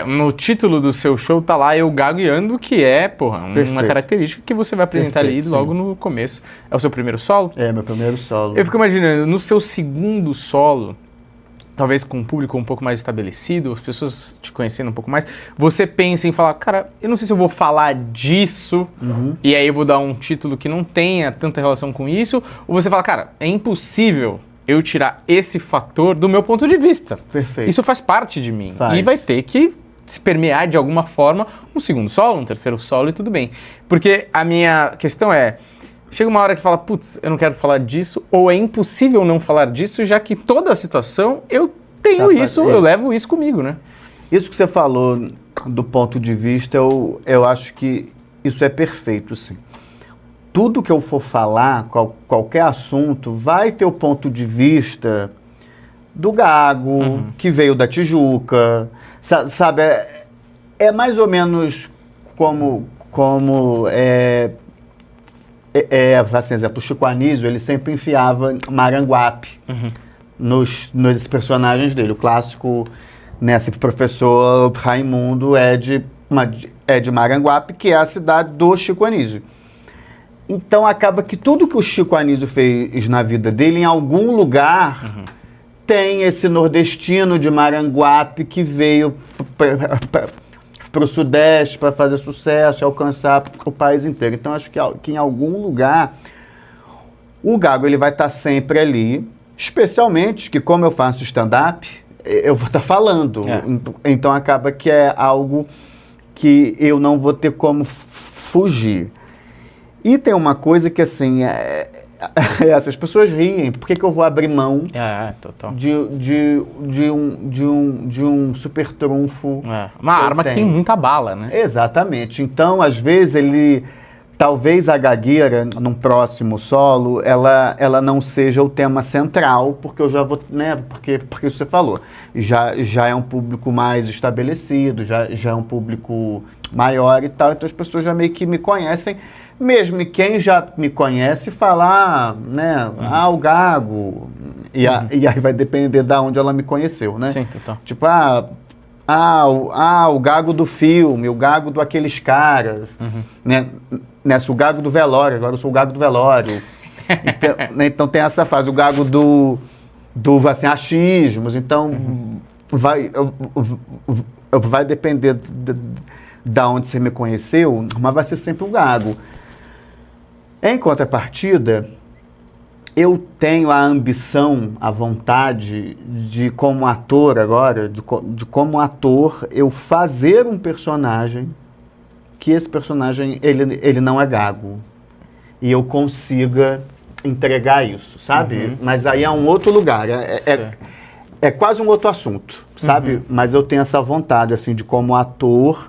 Speaker 1: no título do seu show tá lá eu gagueando, que é, uma característica que você vai apresentar ali logo no começo. É o seu primeiro solo?
Speaker 2: É, meu primeiro solo.
Speaker 1: Eu fico imaginando, no seu segundo solo, talvez com um público um pouco mais estabelecido, as pessoas te conhecendo um pouco mais, você pensa em falar, cara, eu não sei se eu vou falar disso, e aí eu vou dar um título que não tenha tanta relação com isso, ou você fala, cara, é impossível eu tirar esse fator do meu ponto de vista.
Speaker 2: Perfeito.
Speaker 1: Isso faz parte de mim. E vai ter que se permear de alguma forma um segundo solo, um terceiro solo e tudo bem. Porque a minha questão é, chega uma hora que fala, putz, eu não quero falar disso, ou é impossível não falar disso, já que toda a situação eu tenho eu levo isso comigo, né?
Speaker 2: Isso que você falou do ponto de vista, eu acho que isso é perfeito, sim. tudo que eu for falar, qualquer assunto, vai ter o ponto de vista do Gago, que veio da Tijuca, sabe? É mais ou menos como assim, exemplo, o Chico Anísio, ele sempre enfiava Maranguape nos personagens dele. O clássico, né, sempre professor Raimundo é de Maranguape, que é a cidade do Chico Anísio. Então acaba que tudo que o Chico Anísio fez na vida dele, em algum lugar, tem esse nordestino de Maranguape que veio para o Sudeste para fazer sucesso e alcançar o país inteiro. Então acho que em algum lugar o Gago ele vai estar sempre ali, especialmente que como eu faço stand-up, eu vou estar falando. Então acaba que é algo que eu não vou ter como fugir. E tem uma coisa que assim, essas pessoas riem, por que eu vou abrir mão
Speaker 1: total.
Speaker 2: de um super trunfo?
Speaker 1: Uma arma que tem muita bala, né?
Speaker 2: Exatamente. Então, às vezes, talvez a gagueira, num próximo solo, ela não seja o tema central, porque eu já vou, né, porque você falou, já é um público mais estabelecido, já é um público maior e tal, então as pessoas já meio que me conhecem. Mesmo quem já me conhece falar, né, o Gago, e aí vai depender de onde ela me conheceu, né?
Speaker 1: Sim, total.
Speaker 2: Tipo, o Gago do filme, o Gago do aqueles caras, né? O Gago do velório, agora eu sou o Gago do velório. Então tem essa fase, o Gago do assim, achismos, então vai depender da onde você me conheceu, mas vai ser sempre o Gago. Em contrapartida, eu tenho a ambição, a vontade de, como ator agora, de como ator, eu fazer um personagem que esse personagem, ele não é Gago. E eu consiga entregar isso, sabe? Mas aí é um outro lugar, é quase um outro assunto, sabe? Mas eu tenho essa vontade, assim, de como ator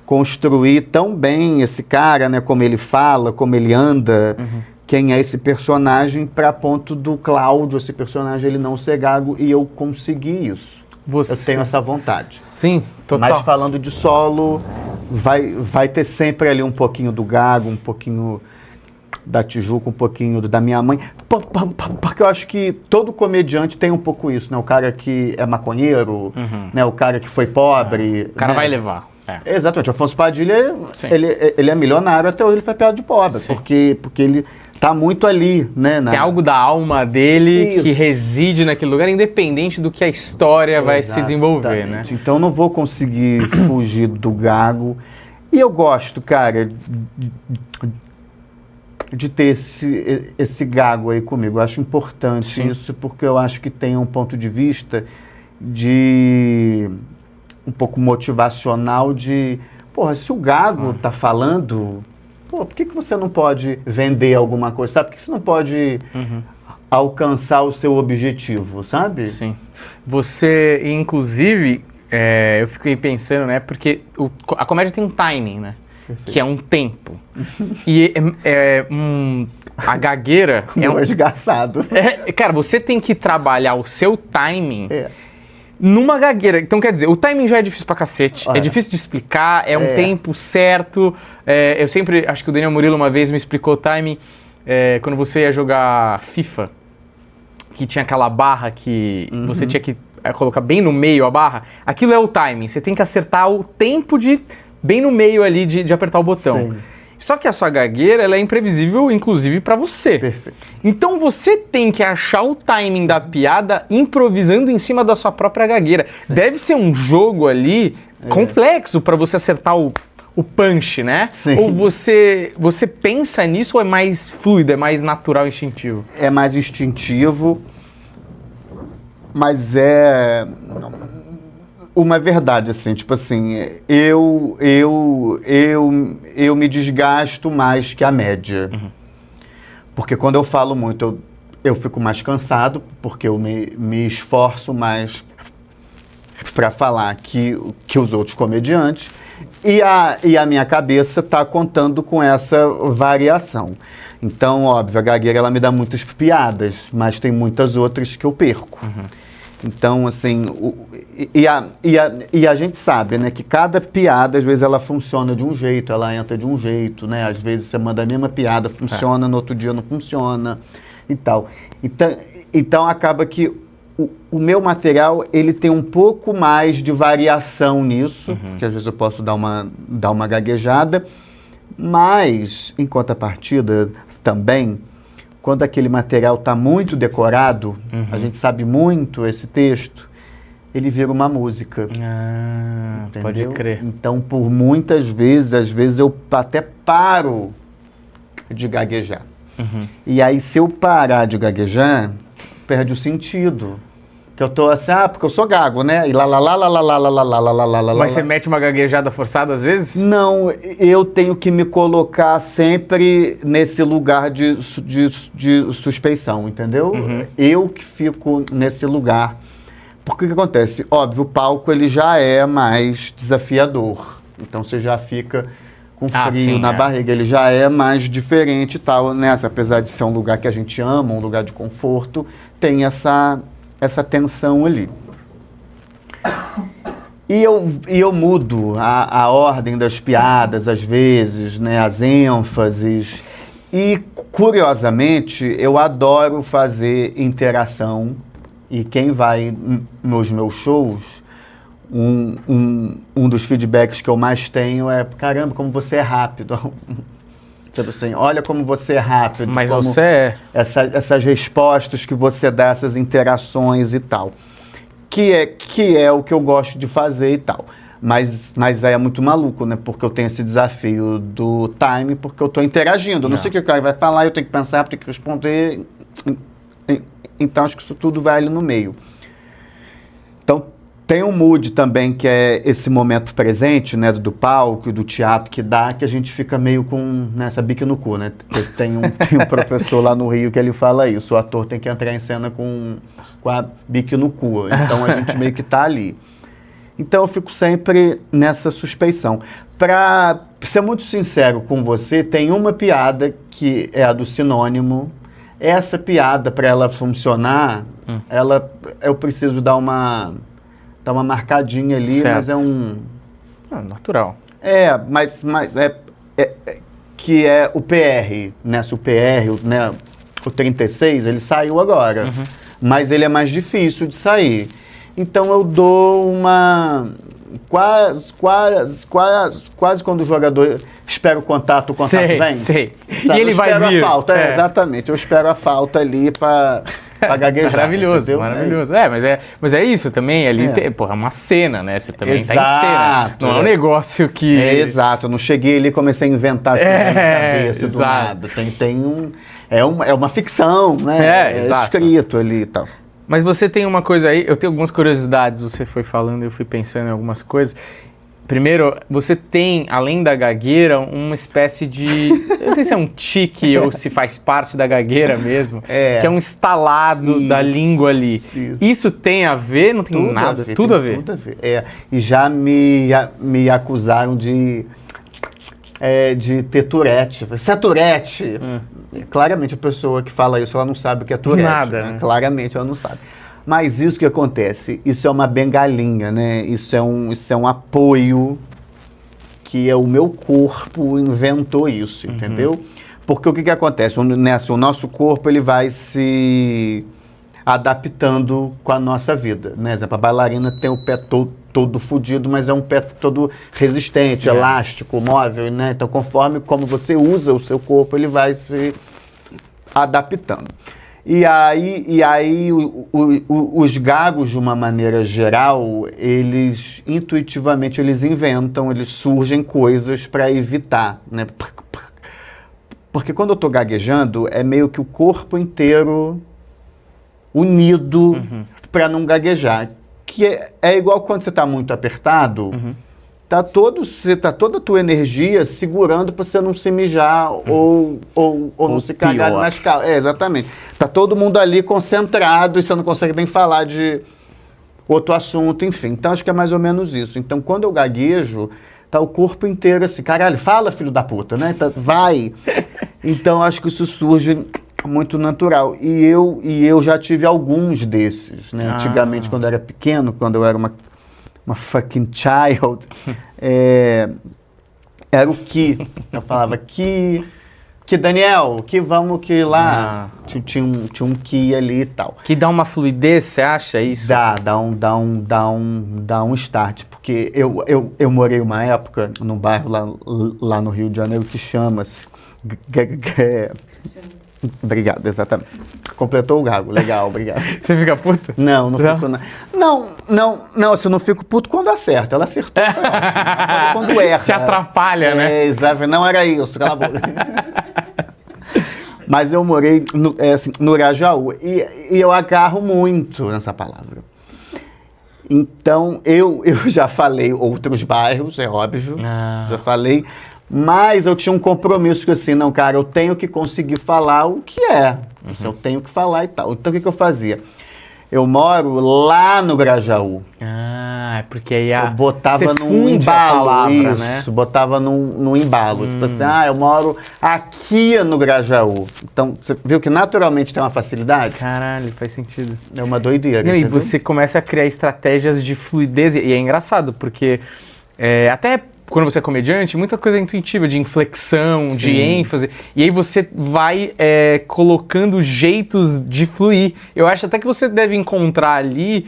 Speaker 2: construir tão bem esse cara, né, como ele fala, como ele anda, quem é esse personagem, para ponto do Cláudio, esse personagem, ele não ser Gago, e eu consegui isso. Eu tenho essa vontade.
Speaker 1: Sim, total.
Speaker 2: Mas falando de solo, vai ter sempre ali um pouquinho do Gago, um pouquinho da Tijuca, um pouquinho da minha mãe, porque eu acho que todo comediante tem um pouco isso, né? O cara que é maconheiro, né? O cara que foi pobre.
Speaker 1: O cara
Speaker 2: né?
Speaker 1: vai levar.
Speaker 2: Exatamente, o Afonso Padilha, ele é milionário, até hoje ele foi piada de pobre, porque ele tá muito ali, né?
Speaker 1: Tem algo da alma dele que reside naquele lugar, independente do que a história vai se desenvolver, né?
Speaker 2: Então não vou conseguir fugir do Gago. E eu gosto, cara, de ter esse Gago aí comigo. Eu acho importante isso, porque eu acho que tem um ponto de vista um pouco motivacional de, porra, se o Gago tá falando, por que você não pode vender alguma coisa, sabe? Por que você não pode alcançar o seu objetivo, sabe?
Speaker 1: Sim. Você, inclusive, eu fiquei pensando, né, porque a comédia tem um timing, né? Perfeito. Que é um tempo. E a gagueira...
Speaker 2: é desgraçado.
Speaker 1: Cara, você tem que trabalhar o seu timing... Numa gagueira. Então, quer dizer, o timing já é difícil pra cacete. É difícil de explicar, um tempo certo. Eu sempre, acho que o Daniel Murilo uma vez me explicou o timing quando você ia jogar FIFA, que tinha aquela barra que você tinha que colocar bem no meio a barra. Aquilo é o timing. Você tem que acertar o tempo bem no meio ali de apertar o botão. Sim. Só que a sua gagueira, ela é imprevisível, inclusive, para você.
Speaker 2: Perfeito.
Speaker 1: Então você tem que achar o timing da piada improvisando em cima da sua própria gagueira. Sim. Deve ser um jogo ali complexo para você acertar o punch, né?
Speaker 2: Sim.
Speaker 1: Ou você pensa nisso ou é mais fluido, é mais natural, instintivo?
Speaker 2: É mais instintivo, mas é... uma verdade, assim, tipo assim, eu me desgasto mais que a média. Porque quando eu falo muito, eu fico mais cansado, porque eu me esforço mais para falar que os outros comediantes. E a minha cabeça está contando com essa variação. Então, óbvio, a gagueira ela me dá muitas piadas, mas tem muitas outras que eu perco. Então, assim, a gente sabe, né, que cada piada, às vezes, ela funciona de um jeito, ela entra de um jeito, né? Às vezes você manda a mesma piada, funciona, no outro dia não funciona e tal. Então acaba que o meu material, ele tem um pouco mais de variação nisso, porque às vezes eu posso dar uma gaguejada, mas, em contrapartida, também, quando aquele material está muito decorado, a gente sabe muito esse texto, ele vira uma música.
Speaker 1: Pode crer.
Speaker 2: Então, por muitas vezes, às vezes eu até paro de gaguejar. E aí, se eu parar de gaguejar, perde o sentido. Que eu tô assim, porque eu sou gago, né? E
Speaker 1: Mas você mete uma gaguejada forçada às vezes?
Speaker 2: Não, eu tenho que me colocar sempre nesse lugar de suspeição, entendeu? Eu que fico nesse lugar. Porque o que acontece? Óbvio, o palco ele já é mais desafiador. Então você já fica com frio na barriga, ele já é mais diferente e tal, né? Apesar de ser um lugar que a gente ama, um lugar de conforto, tem essa tensão ali. E eu mudo a ordem das piadas, às vezes, né, as ênfases. E, curiosamente, eu adoro fazer interação. E quem vai nos meus shows, um dos feedbacks que eu mais tenho é: caramba, como você é rápido. Tipo assim, olha como você é rápido.
Speaker 1: Mas
Speaker 2: como
Speaker 1: você é.
Speaker 2: Essas respostas que você dá, essas interações e tal. Que é o que eu gosto de fazer e tal. Mas aí é muito maluco, né? Porque eu tenho esse desafio do time, porque eu tô interagindo. Eu não sei o que o cara vai falar, eu tenho que pensar, eu tenho que responder. Então, acho que isso tudo vai ali no meio. Então, tem um mood também, que é esse momento presente, né, do palco e do teatro que dá, que a gente fica meio com essa bique no cu, né? Tem um professor lá no Rio que ele fala isso: o ator tem que entrar em cena com a bique no cu. Então, a gente meio que tá ali. Então, eu fico sempre nessa suspeição. Para ser muito sincero com você, tem uma piada que é a do sinônimo. Essa piada, para ela funcionar, eu preciso dar uma marcadinha ali,
Speaker 1: certo.
Speaker 2: Mas é um...
Speaker 1: natural.
Speaker 2: Mas que é o PR, né? Se o PR, né, o 36, ele saiu agora, mas ele é mais difícil de sair. Então eu dou uma... Quase quando o jogador espera o contato vem.
Speaker 1: Sei.
Speaker 2: Sabe?
Speaker 1: E ele vai vir.
Speaker 2: A falta, exatamente. Eu espero a falta ali para gaguejar.
Speaker 1: Maravilhoso, maravilhoso. Mas é isso também, ali é uma cena, né? Você também está em cena. Não é um negócio que...
Speaker 2: exato, eu não cheguei ali e comecei a inventar as coisas na cabeça do nada. É uma ficção, né?
Speaker 1: Exato.
Speaker 2: Escrito ali e tal.
Speaker 1: Mas você tem uma coisa aí, eu tenho algumas curiosidades, você foi falando, eu fui pensando em algumas coisas. Primeiro, você tem, além da gagueira, uma espécie de... Eu não sei se é um tique ou se faz parte da gagueira mesmo, que é um estalado da língua ali. Isso tem a ver? Não tem
Speaker 2: tudo
Speaker 1: nada?
Speaker 2: A ver,
Speaker 1: tudo a ver?
Speaker 2: Tudo a ver. E já me acusaram de ter Tourette. Você é Tourette? Claramente a pessoa que fala isso, ela não sabe o que é Tourette.
Speaker 1: Nada,
Speaker 2: né? Claramente ela não sabe. Mas isso que acontece, isso é uma bengalinha, né? Isso é um apoio que o meu corpo inventou isso, entendeu? Porque o que acontece? O nosso corpo ele vai se adaptando com a nossa vida, né? Por exemplo, a bailarina tem o pé todo fudido, mas é um pé todo resistente, elástico, móvel, né? Então, conforme como você usa o seu corpo, ele vai se adaptando. E aí os gagos, de uma maneira geral, eles intuitivamente inventam, eles surgem coisas para evitar, né? Porque quando eu estou gaguejando, é meio que o corpo inteiro unido para não gaguejar. Que é igual quando você está muito apertado, tá toda a tua energia segurando para você não se mijar ou não se cagar nas calças. Exatamente. Tá todo mundo ali concentrado e você não consegue nem falar de outro assunto, enfim. Então, acho que é mais ou menos isso. Então, quando eu gaguejo, tá o corpo inteiro assim, caralho, fala, filho da puta, né? Vai. Então, acho que isso surge muito natural. E eu já tive alguns desses, né? Antigamente, quando eu era pequeno, quando eu era uma fucking child, era o que. Eu falava que Daniel, que vamos que lá. Tinha um que ali e tal.
Speaker 1: Que dá uma fluidez, você acha isso?
Speaker 2: Dá um start. Porque eu morei uma época num bairro lá no Rio de Janeiro que chama-se... Obrigado, exatamente. Completou o gago, legal, obrigado.
Speaker 1: Você fica puto?
Speaker 2: Não fico não, assim, eu não fico puto quando acerta. Ela acertou, foi ótimo. Quando erra.
Speaker 1: Se atrapalha, né?
Speaker 2: Exato, não era isso, cala a boca. Mas eu morei no Grajaú e eu agarro muito nessa palavra. Então, eu já falei outros bairros, é óbvio, já falei, mas eu tinha um compromisso que assim, não, cara, eu tenho que conseguir falar o que é, eu tenho que falar e tal. Então, o que eu fazia? Eu moro lá no Grajaú.
Speaker 1: Porque aí
Speaker 2: eu botava
Speaker 1: você
Speaker 2: num embalo,
Speaker 1: palavra,
Speaker 2: isso,
Speaker 1: né?
Speaker 2: Botava num embalo. Tipo assim, eu moro aqui no Grajaú. Então, você viu que naturalmente tem uma facilidade?
Speaker 1: Caralho, faz sentido.
Speaker 2: É uma doideira.
Speaker 1: Não, e você começa a criar estratégias de fluidez, e é engraçado, porque até quando você é comediante, muita coisa é intuitiva, de inflexão, de ênfase, e aí você vai colocando jeitos de fluir. Eu acho até que você deve encontrar ali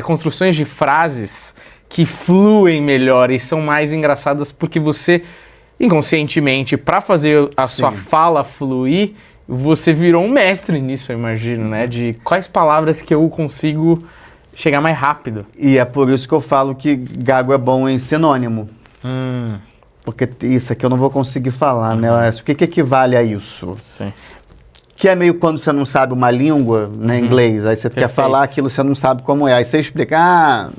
Speaker 1: construções de frases que fluem melhor e são mais engraçadas porque você, inconscientemente, para fazer a sua fala fluir, você virou um mestre nisso, eu imagino, né? De quais palavras que eu consigo chegar mais rápido.
Speaker 2: E é por isso que eu falo que gago é bom em sinônimo. Porque isso aqui eu não vou conseguir falar, né? O que equivale a isso? Sim. Que é meio quando você não sabe uma língua, né, inglês, aí você quer falar aquilo, você não sabe como é. Aí você explica,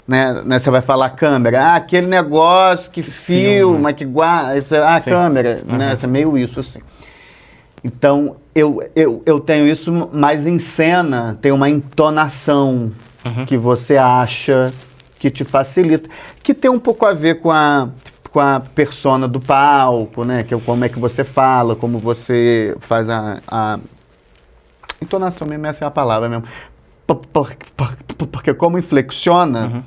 Speaker 2: né, você vai falar câmera, aquele negócio que filma, que guarda, câmera, né? Isso é meio isso, assim. Então, eu tenho isso, mas em cena tem uma entonação que você acha que te facilita, que tem um pouco a ver com a persona do palco, né? Que é como é que você fala, como você faz a entonação mesmo, essa é a palavra mesmo. Porque como inflexiona,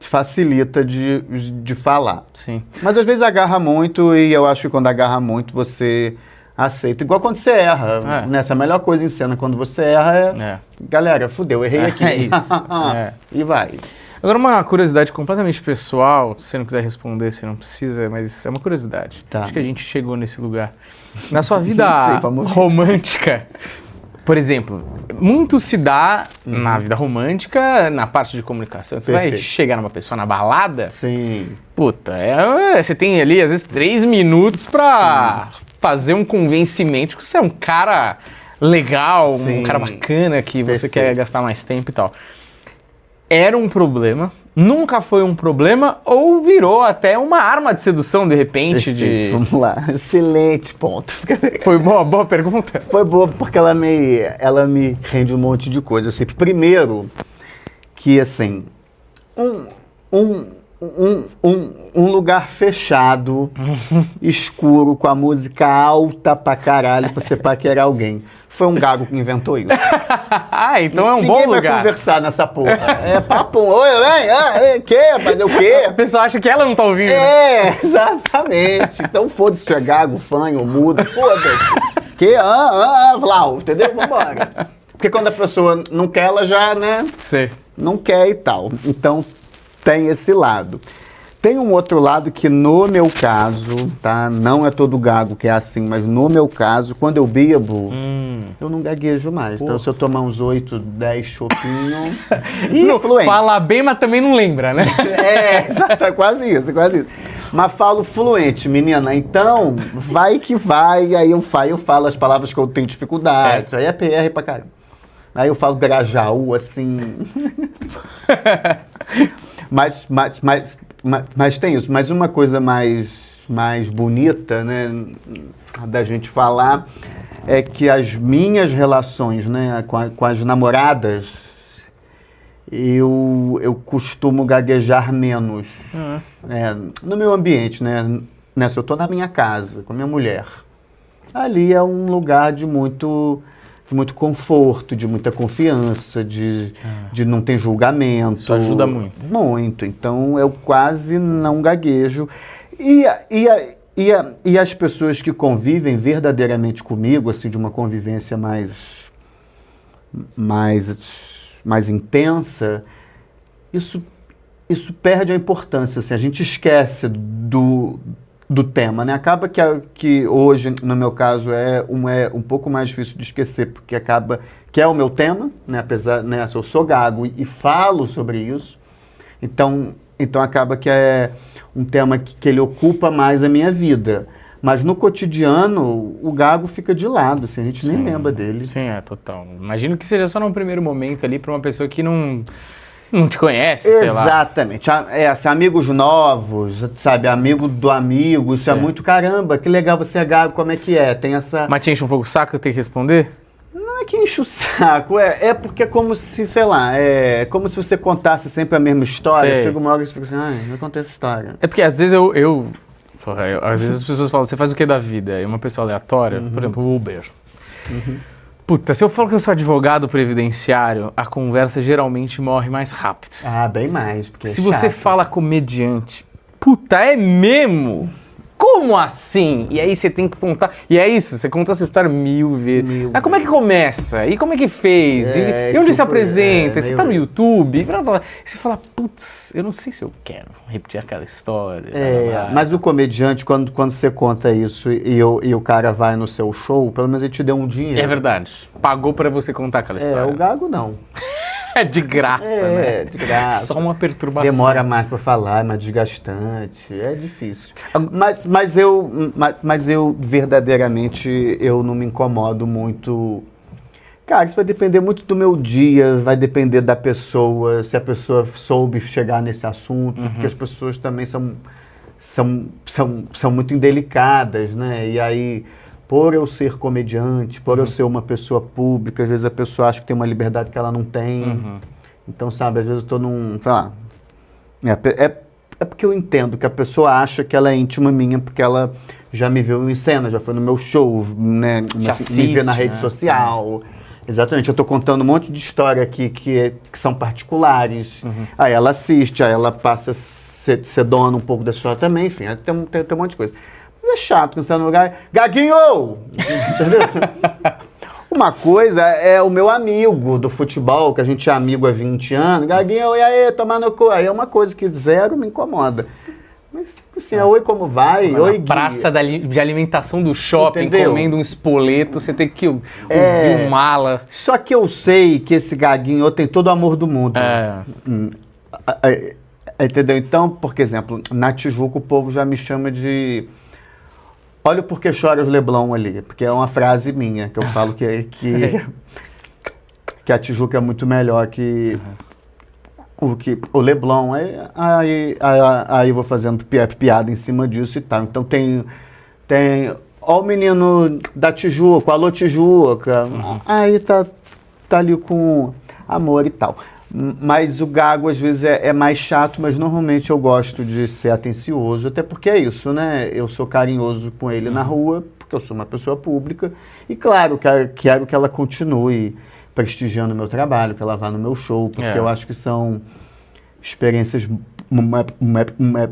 Speaker 2: facilita de falar.
Speaker 1: Sim.
Speaker 2: Mas às vezes agarra muito e eu acho que quando agarra muito você aceita. Igual quando você erra, né? Essa é a melhor coisa em cena, quando você erra galera, fudeu, errei aqui.
Speaker 1: É isso.
Speaker 2: E vai.
Speaker 1: Agora uma curiosidade completamente pessoal, se você não quiser responder, você não precisa, mas é uma curiosidade.
Speaker 2: Tá.
Speaker 1: Acho que a gente chegou nesse lugar. Na sua vida romântica, por exemplo, muito se dá na vida romântica, na parte de comunicação. Você vai chegar numa pessoa na balada, puta, você tem ali às vezes 3 minutos pra fazer um convencimento que você é um cara legal, um cara bacana, que você quer gastar mais tempo e tal. Era um problema, nunca foi um problema ou virou até uma arma de sedução de repente?
Speaker 2: Vamos lá, excelente ponto.
Speaker 1: Foi boa pergunta?
Speaker 2: Foi boa porque ela me rende um monte de coisa. Eu sei, primeiro que assim, um lugar fechado, escuro, com a música alta pra caralho pra você paquerar alguém. Foi um gago que inventou isso.
Speaker 1: Então é um bom lugar.
Speaker 2: Ninguém vai conversar nessa porra. É papo, oi, fazer o quê?
Speaker 1: A pessoa acha que ela não tá ouvindo.
Speaker 2: Exatamente. Então foda-se, tu é gago, fanho, mudo, foda-se. Vlau, entendeu? Vambora. Porque quando a pessoa não quer, ela já, né?
Speaker 1: Sim.
Speaker 2: Não quer e tal. Então tem esse lado. Tem um outro lado que no meu caso, tá? Não é todo gago que é assim, mas no meu caso, quando eu bebo, eu não gaguejo mais. Então se eu tomar uns 8, 10 chopinhos, fluente.
Speaker 1: Fala bem, mas também não lembra, né?
Speaker 2: Exato, é quase isso. Mas falo fluente, menina. Então, vai que vai, aí eu falo as palavras que eu tenho dificuldade. Aí é PR pra caramba. Aí eu falo Grajaú, assim. Mas tem isso. Mas uma coisa mais bonita, né, da gente falar, é que as minhas relações, né, com as namoradas, eu costumo gaguejar menos. No meu ambiente, né? Se eu estou na minha casa, com a minha mulher, ali é um lugar de muito conforto, de muita confiança, de não ter julgamento.
Speaker 1: Isso ajuda muito.
Speaker 2: Muito. Então, eu quase não gaguejo. E as pessoas que convivem verdadeiramente comigo, assim, de uma convivência mais intensa, isso perde a importância, assim, a gente esquece do tema, né? Acaba que hoje, no meu caso, é um pouco mais difícil de esquecer, porque acaba que é o meu tema, né? Apesar, né? Eu sou gago e falo sobre isso, então acaba que é um tema que ele ocupa mais a minha vida. Mas no cotidiano, o gago fica de lado, assim, a gente nem lembra dele.
Speaker 1: Sim, total. Imagino que seja só num primeiro momento ali para uma pessoa que não te conhece, sei lá.
Speaker 2: Exatamente. Assim, amigos novos, sabe? Amigo do amigo, isso é muito caramba. Que legal você é gago, como é que é? Tem essa...
Speaker 1: Mas te enche um pouco o saco, eu tenho que responder?
Speaker 2: Não é que enche o saco, é porque é como se, sei lá, é como se você contasse sempre a mesma história.
Speaker 1: Sei.
Speaker 2: Chega uma hora que você fica assim, não contei essa história.
Speaker 1: É porque às vezes às vezes as pessoas falam, você faz o que da vida? E uma pessoa aleatória, por exemplo, Uber. Puta, se eu falo que eu sou advogado previdenciário, a conversa geralmente morre mais rápido.
Speaker 2: Ah, bem mais, porque
Speaker 1: se você fala comediante, puta, é mesmo? Como assim? E aí você tem que contar. E é isso, você contou essa história 1000 vezes. Mas como é que começa? E como é que fez? E onde se apresenta? Você tá no YouTube? Você fala, putz, eu não sei se eu quero repetir aquela história.
Speaker 2: Mas o comediante, quando você conta isso e o cara vai no seu show, pelo menos ele te deu um dinheiro.
Speaker 1: É verdade. Pagou pra você contar aquela história.
Speaker 2: O gago não.
Speaker 1: É de graça, né?
Speaker 2: É, de graça.
Speaker 1: Só uma perturbação.
Speaker 2: Demora mais para falar, é mais desgastante, é difícil. Mas eu verdadeiramente, eu não me incomodo muito. Cara, isso vai depender muito do meu dia, vai depender da pessoa, se a pessoa soube chegar nesse assunto, porque as pessoas também são muito indelicadas, né? E aí, por eu ser comediante, por eu ser uma pessoa pública, às vezes a pessoa acha que tem uma liberdade que ela não tem. Então, sabe, às vezes eu tô sei lá, é porque eu entendo que a pessoa acha que ela é íntima minha, porque ela já me viu em cena, já foi no meu show, né?
Speaker 1: Já assiste,
Speaker 2: me vê na rede social. Exatamente, eu tô contando um monte de história aqui que são particulares. Aí ela assiste, aí ela passa a ser dona um pouco da história também, enfim, tem um monte de coisa. Mas é chato quando você tá no lugar, Gaguinho! Entendeu? Uma coisa é o meu amigo do futebol, que a gente é amigo há 20 anos, Gaguinho, e aí, tomar no cu. Aí é uma coisa que zero me incomoda. Mas, assim, oi, como vai? Oi, Gui.
Speaker 1: Praça de alimentação do shopping,
Speaker 2: Entendeu?
Speaker 1: comendo um espoleto, você tem que ouvir um mala.
Speaker 2: Só que eu sei que esse Gaguinho tem todo o amor do mundo. Entendeu? Então, por exemplo, na Tijuca o povo já me chama de... Olha o porquê choras Leblon ali, porque é uma frase minha, que eu falo que a Tijuca é muito melhor que o Leblon. Aí eu vou fazendo piada em cima disso e tal. Então tem ó o menino da Tijuca, alô Tijuca, aí tá ali com amor e tal. Mas o gago às vezes é mais chato, mas normalmente eu gosto de ser atencioso, até porque é isso, né? Eu sou carinhoso com ele na rua, porque eu sou uma pessoa pública, e claro, quero que ela continue prestigiando o meu trabalho, que ela vá no meu show, porque eu acho que são experiências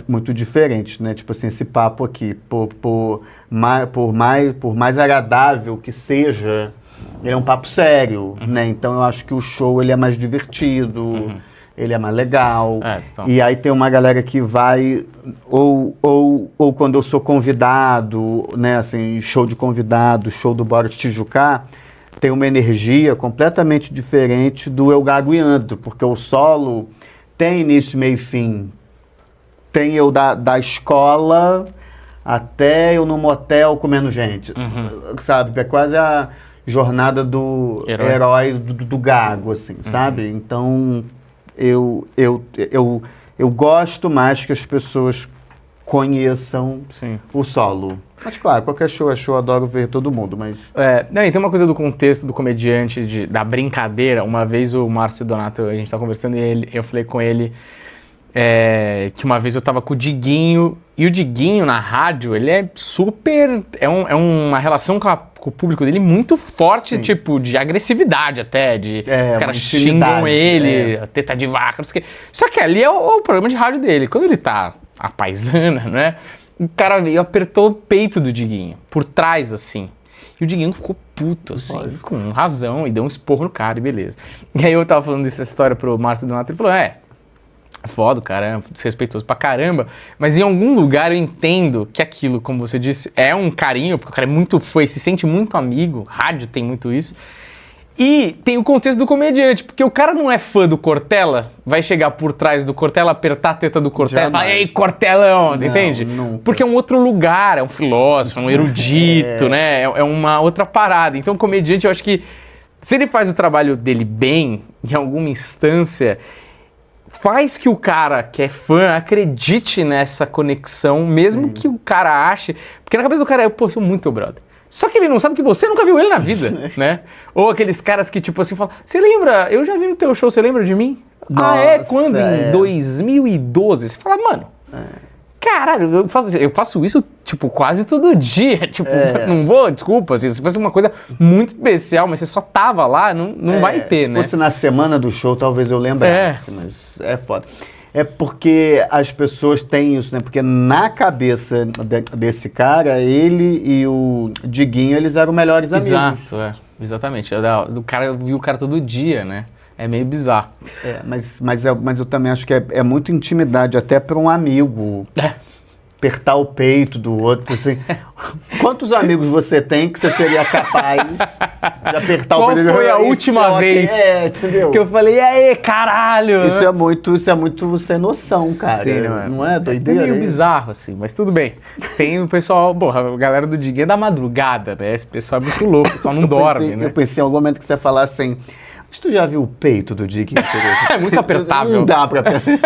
Speaker 2: muito diferentes, né? Tipo assim, esse papo aqui, por mais agradável que seja, ele é um papo sério, né? Então eu acho que o show ele é mais divertido, ele é mais legal. E aí tem uma galera que vai, ou quando eu sou convidado, né? Assim, show de convidado, show do Bora Tijucá, tem uma energia completamente diferente do Eu Gagueando, porque o solo tem início, meio e fim. Tem eu da escola até eu no motel comendo gente, sabe? É quase a jornada do herói do gago, assim, sabe? Então, eu gosto mais que as pessoas conheçam
Speaker 1: Sim.
Speaker 2: o solo. Mas claro, qualquer show é show, adoro ver todo mundo, mas...
Speaker 1: Não, e tem uma coisa do contexto do comediante, da brincadeira. Uma vez o Márcio Donato, a gente tava conversando e eu falei com ele que uma vez eu tava com o Diguinho, e o Diguinho na rádio, ele é super... É uma relação com o público dele muito forte,
Speaker 2: Sim.
Speaker 1: tipo, de agressividade até, os caras
Speaker 2: uma
Speaker 1: xingam
Speaker 2: intimidade,
Speaker 1: ele, teta de vaca, não sei o quê. Só que ali é o programa de rádio dele. Quando ele tá a paisana, né? O cara veio, apertou o peito do Diguinho, por trás, assim. E o Diguinho ficou puto, assim, com razão, e deu um esporro no cara, e beleza. E aí eu tava falando essa história pro Márcio Donato, ele falou, foda, o cara é desrespeitoso pra caramba, mas em algum lugar eu entendo que aquilo, como você disse, é um carinho, porque o cara é muito fã, se sente muito amigo, rádio tem muito isso. E tem o contexto do comediante, porque o cara não é fã do Cortella, vai chegar por trás do Cortella, apertar a teta do Cortella e falar, ei, Cortellão, entende?
Speaker 2: Nunca.
Speaker 1: Porque é um outro lugar, é um filósofo, é um erudito, né? É uma outra parada. Então o comediante, eu acho que se ele faz o trabalho dele bem, em alguma instância, faz que o cara que é fã acredite nessa conexão, mesmo que o cara ache... Porque na cabeça do cara, eu sou muito teu brother. Só que ele não sabe que você nunca viu ele na vida, né? Ou aqueles caras que, tipo assim, falam, você lembra, eu já vi no teu show, você lembra de mim?
Speaker 2: Nossa,
Speaker 1: Quando? Em 2012. Você fala, mano, caralho, eu faço isso, tipo, quase todo dia. Tipo, não vou, desculpa, assim, se fosse uma coisa muito especial, mas você só tava lá, não vai ter, né?
Speaker 2: Se fosse na semana do show, talvez eu lembrasse, mas é foda. É porque as pessoas têm isso, né? Porque na cabeça desse cara, ele e o Diguinho, eles eram melhores amigos.
Speaker 1: Exato, exatamente. O cara viu o cara todo dia, né? É meio bizarro.
Speaker 2: Mas eu também acho que é muito intimidade, até para um amigo. Apertar o peito do outro, assim. Quantos amigos você tem que você seria capaz de apertar o peito?
Speaker 1: Qual foi a última vez
Speaker 2: entendeu?
Speaker 1: que eu falei, e aí, caralho?
Speaker 2: Isso é muito sem noção, cara.
Speaker 1: Sim,
Speaker 2: não é doideira?
Speaker 1: É meio bizarro, assim, mas tudo bem. Tem o pessoal, a galera do Diguinho é da madrugada, né? Esse pessoal é muito louco, o pessoal não dorme, né?
Speaker 2: Eu pensei em algum momento que você ia falar assim... Mas tu já viu o peito do Diguinho?
Speaker 1: É muito apertável.
Speaker 2: Não dá pra apertar.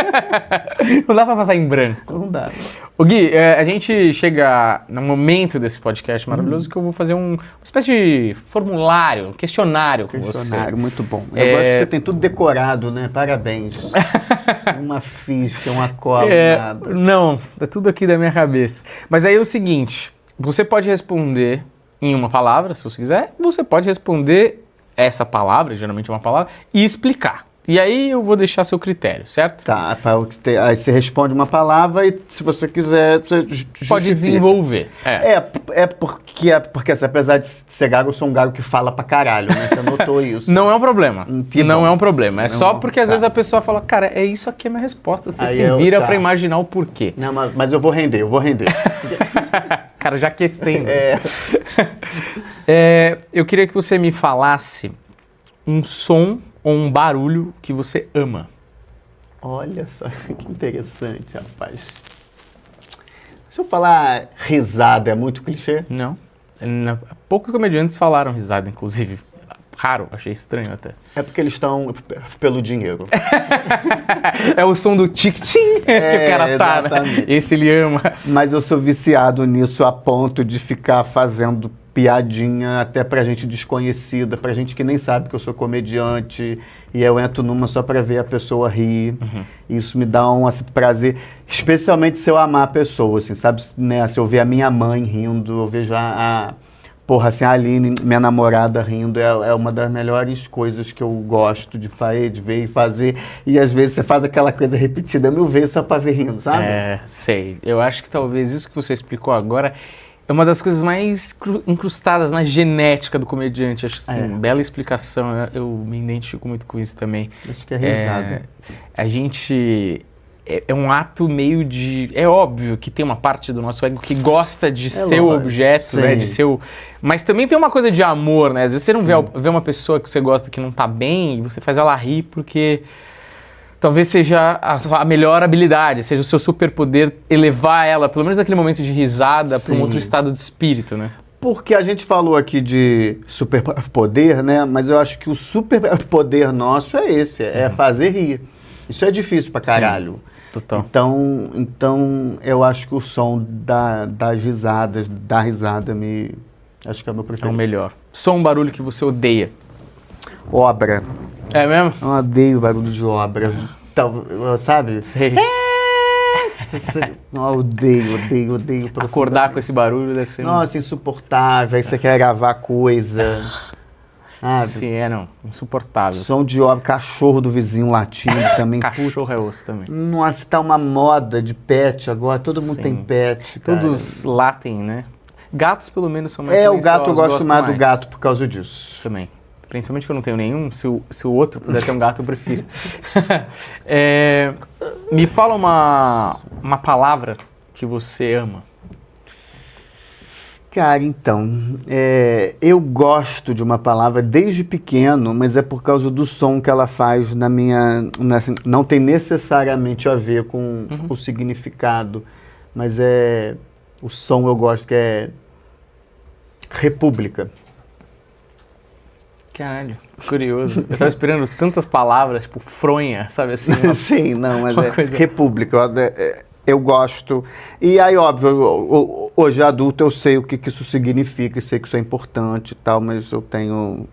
Speaker 1: Não dá pra passar em branco.
Speaker 2: Não dá.
Speaker 1: Ô Gui, a gente chega no momento desse podcast maravilhoso que eu vou fazer uma espécie de formulário, um questionário com você.
Speaker 2: Questionário, muito bom. Eu gosto que você tem tudo decorado, né? Parabéns. Uma ficha, uma cola, nada.
Speaker 1: Não, é tudo aqui da minha cabeça. Mas aí é o seguinte, você pode responder em uma palavra, se você quiser, você pode responder essa palavra, geralmente é uma palavra, e explicar. E aí eu vou deixar a seu critério, certo?
Speaker 2: Tá, aí você responde uma palavra e se você quiser, você justifica.
Speaker 1: Pode desenvolver.
Speaker 2: Porque assim, apesar de ser gago, eu sou um gago que fala pra caralho, né? Você notou isso.
Speaker 1: Não é um problema. Não é um problema. É
Speaker 2: Não,
Speaker 1: só porque às vezes a pessoa fala, cara, é isso aqui a minha resposta. Você
Speaker 2: Aí
Speaker 1: se vira pra imaginar o porquê.
Speaker 2: Não, mas eu vou render.
Speaker 1: Cara, já aquecendo. Eu queria que você me falasse um som ou um barulho que você ama.
Speaker 2: Olha só, que interessante, rapaz. Se eu falar risada, é muito clichê?
Speaker 1: Não. Poucos comediantes falaram risada, inclusive. Raro, achei estranho até.
Speaker 2: É porque eles estão pelo dinheiro.
Speaker 1: É o som do tic-tim que o cara tá, né? Esse ele ama.
Speaker 2: Mas eu sou viciado nisso a ponto de ficar fazendo piadinha até pra gente desconhecida, pra gente que nem sabe que eu sou comediante, e eu entro numa só pra ver a pessoa rir. Isso me dá um prazer, especialmente se eu amar a pessoa, assim, sabe? Né? Se eu ver a minha mãe rindo, eu vejo a Aline, minha namorada, rindo, é uma das melhores coisas que eu gosto de ver e fazer. E às vezes você faz aquela coisa repetida 1000 vezes só pra ver rindo, sabe?
Speaker 1: Sei. Eu acho que talvez isso que você explicou agora é uma das coisas mais incrustadas na genética do comediante. Acho assim, bela explicação. Eu me identifico muito com isso também.
Speaker 2: Acho que é risada.
Speaker 1: A gente... É um ato meio de... É óbvio que tem uma parte do nosso ego que gosta de ser o objeto, né? De ser o... Mas também tem uma coisa de amor, né? Às vezes você não vê uma pessoa que você gosta que não tá bem e você faz ela rir porque talvez seja a melhor habilidade, seja o seu superpoder elevar ela, pelo menos naquele momento de risada, para um outro estado de espírito, né?
Speaker 2: Porque a gente falou aqui de superpoder, né? Mas eu acho que o superpoder nosso é esse, é fazer rir. Isso é difícil pra caralho.
Speaker 1: Total.
Speaker 2: Então eu acho que o som das risadas, da risada, acho que é o meu
Speaker 1: É o
Speaker 2: preferido.
Speaker 1: melhor. Só um barulho que você odeia.
Speaker 2: Obra.
Speaker 1: É mesmo?
Speaker 2: Eu odeio barulho de obra. Sabe?
Speaker 1: Sei.
Speaker 2: Eu odeio.
Speaker 1: Acordar com esse barulho deve ser
Speaker 2: Nossa, insuportável. Aí você quer gravar coisa. Sabe?
Speaker 1: Sim, não. Insuportável.
Speaker 2: Som de obra, cachorro do vizinho latindo também.
Speaker 1: Cachorro é osso também.
Speaker 2: Nossa, tá uma moda de pet agora. Todo mundo
Speaker 1: Sim.
Speaker 2: tem pet. Cara.
Speaker 1: Todos latem, né? Gatos, pelo menos, são mais
Speaker 2: O
Speaker 1: silenciosos.
Speaker 2: gato eu gosto mais do gato por causa disso.
Speaker 1: Também. Principalmente que eu não tenho nenhum. Se o outro puder ter um gato, eu prefiro. Me fala uma palavra que você ama.
Speaker 2: Cara, então, eu gosto de uma palavra desde pequeno, mas é por causa do som que ela faz não tem necessariamente a ver com o significado, mas o som eu gosto, que é República.
Speaker 1: Caralho, curioso. Eu tava esperando tantas palavras, tipo fronha, sabe assim?
Speaker 2: Sim, não, mas
Speaker 1: uma
Speaker 2: é
Speaker 1: coisa-
Speaker 2: República. Eu gosto. E aí, óbvio, hoje adulto eu sei o que isso significa, sei que isso é importante e tal, mas eu tenho...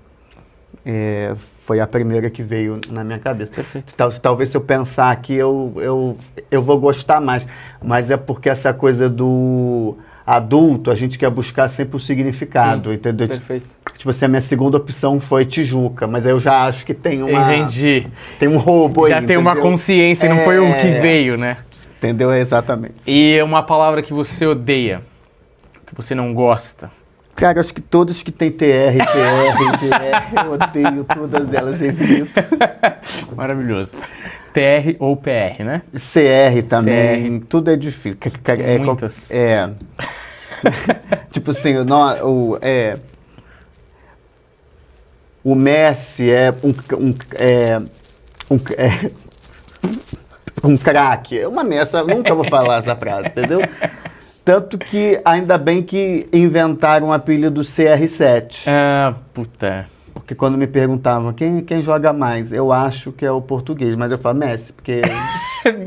Speaker 2: foi a primeira que veio na minha cabeça.
Speaker 1: Perfeito.
Speaker 2: Talvez se eu pensar aqui, eu vou gostar mais. Mas é porque essa coisa do adulto, a gente quer buscar sempre o significado,
Speaker 1: Sim,
Speaker 2: entendeu?
Speaker 1: Perfeito.
Speaker 2: Tipo assim, a minha segunda opção foi Tijuca, mas aí eu já acho que tem
Speaker 1: Entendi.
Speaker 2: tem um roubo aí,
Speaker 1: Já tem uma
Speaker 2: entendeu?
Speaker 1: consciência e não foi o que veio, né?
Speaker 2: Entendeu? Exatamente.
Speaker 1: E uma palavra que você odeia, que você não gosta.
Speaker 2: Cara, acho que todas que tem TR, GR, eu odeio todas elas, evito.
Speaker 1: Maravilhoso. TR ou PR, né?
Speaker 2: CR também, tudo é difícil.
Speaker 1: Muitas.
Speaker 2: Tipo assim, o Messi é um craque. É uma merda, nunca vou falar essa frase, entendeu? Tanto que ainda bem que inventaram o apelido CR7.
Speaker 1: Ah, puta.
Speaker 2: Porque quando me perguntavam quem joga mais, eu acho que é o português, mas eu falo Messi, porque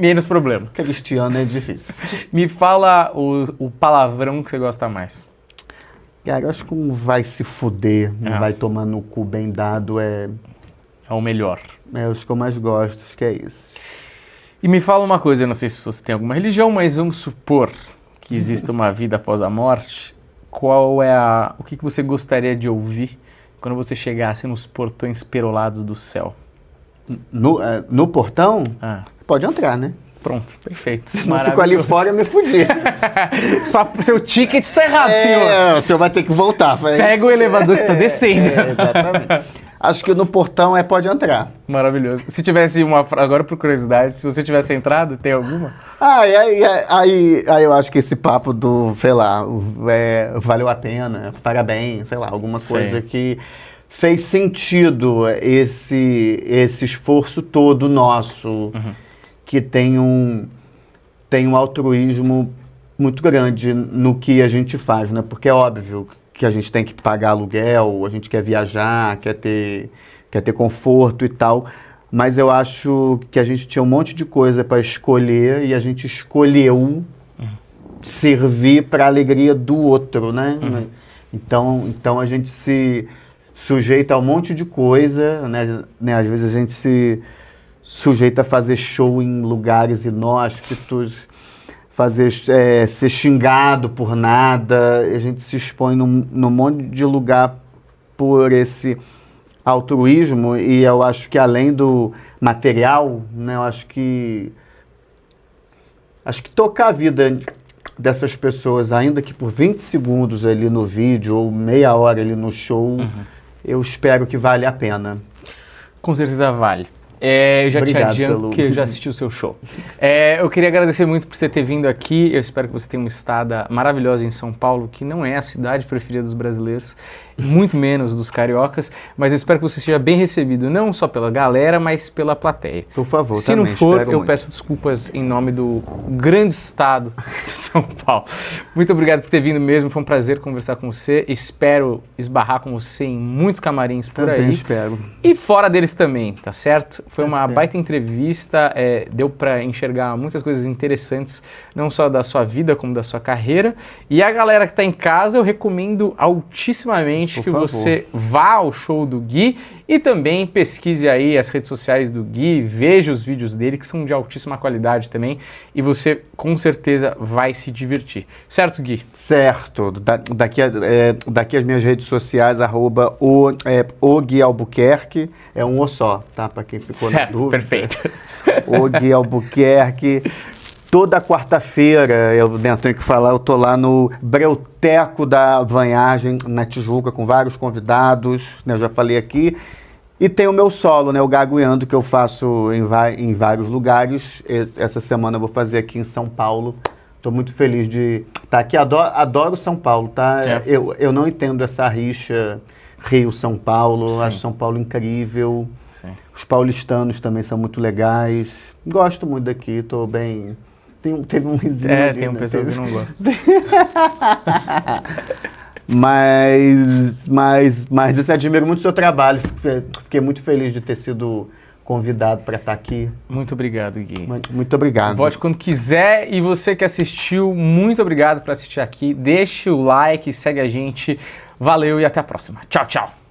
Speaker 1: Menos problema.
Speaker 2: cristiano é difícil.
Speaker 1: Me fala o palavrão que você gosta mais.
Speaker 2: Cara, eu acho que um vai se fuder, um
Speaker 1: É.
Speaker 2: vai tomar no cu bem dado
Speaker 1: É o melhor.
Speaker 2: os que eu mais gosto, acho que é isso.
Speaker 1: E me fala uma coisa, eu não sei se você tem alguma religião, mas vamos supor que exista uma vida após a morte. O que você gostaria de ouvir quando você chegasse nos portões perolados do céu?
Speaker 2: No portão,
Speaker 1: Ah,
Speaker 2: pode entrar, né?
Speaker 1: pronto, perfeito.
Speaker 2: Não fico ali fora, eu me fudi.
Speaker 1: Só seu ticket está errado, senhor.
Speaker 2: O senhor vai ter que voltar.
Speaker 1: Pega o elevador que está descendo.
Speaker 2: Exatamente. Acho que no portão pode entrar.
Speaker 1: Maravilhoso. Se tivesse agora por curiosidade, se você tivesse entrado, tem alguma?
Speaker 2: Aí eu acho que esse papo do, sei lá, valeu a pena, parabéns, sei lá, alguma coisa que fez sentido esse esforço todo nosso, que tem um altruísmo muito grande no que a gente faz, né? Porque é óbvio que a gente tem que pagar aluguel, a gente quer viajar, quer ter conforto e tal, mas eu acho que a gente tinha um monte de coisa para escolher e a gente escolheu servir para a alegria do outro, né? Então a gente se sujeita a um monte de coisa, né? Às vezes a gente se sujeita a fazer show em lugares inóspitos, ser xingado por nada, a gente se expõe num monte de lugar por esse altruísmo, e eu acho que além do material, né, eu acho que tocar a vida dessas pessoas, ainda que por 20 segundos ali no vídeo, ou meia hora ali no show, eu espero que vale a pena.
Speaker 1: Com certeza vale. Eu já
Speaker 2: Obrigado
Speaker 1: te adianto que eu já assisti o seu show. Eu queria agradecer muito por você ter vindo aqui. Eu espero que você tenha uma estada maravilhosa em São Paulo, que não é a cidade preferida dos brasileiros. muito menos dos cariocas, mas eu espero que você seja bem recebido, não só pela galera, mas pela plateia.
Speaker 2: Por favor,
Speaker 1: se não for, eu
Speaker 2: muito.
Speaker 1: peço desculpas em nome do grande estado de São Paulo. Muito obrigado por ter vindo mesmo, foi um prazer conversar com você, espero esbarrar com você em muitos camarins por
Speaker 2: Também
Speaker 1: aí.
Speaker 2: espero.
Speaker 1: E fora deles também, tá certo? Foi uma
Speaker 2: certo.
Speaker 1: baita entrevista, deu pra enxergar muitas coisas interessantes, não só da sua vida, como da sua carreira. E a galera que tá em casa, eu recomendo altissimamente que você vá ao show do Gui e também pesquise aí as redes sociais do Gui, veja os vídeos dele, que são de altíssima qualidade também, e você com certeza vai se divertir. Certo, Gui?
Speaker 2: Certo. Daqui as minhas redes sociais, @o Gui Albuquerque, é um O só, tá? Para quem ficou na dúvida.
Speaker 1: Perfeito.
Speaker 2: O Gui Albuquerque. Toda quarta-feira, eu tenho que falar, eu tô lá no Breuteco da Vanhagem, na Tijuca, com vários convidados, né? Eu já falei aqui. E tem o meu solo, né? O Gagueando, que eu faço em vários lugares. Essa semana eu vou fazer aqui em São Paulo. Estou muito feliz de estar aqui. Adoro São Paulo, tá? Eu não entendo essa rixa Rio-São Paulo.
Speaker 1: Sim.
Speaker 2: Acho São Paulo incrível.
Speaker 1: Sim.
Speaker 2: Os paulistanos também são muito legais. Gosto muito daqui, estou bem... Teve um risinho ali,
Speaker 1: tem um
Speaker 2: né?
Speaker 1: pessoal que não gosta.
Speaker 2: Mas eu admiro muito o seu trabalho. Fiquei muito feliz de ter sido convidado para estar aqui.
Speaker 1: Muito obrigado, Gui.
Speaker 2: Muito obrigado.
Speaker 1: Volte quando quiser. E você que assistiu, muito obrigado por assistir aqui. Deixe o like, segue a gente. Valeu e até a próxima. Tchau, tchau.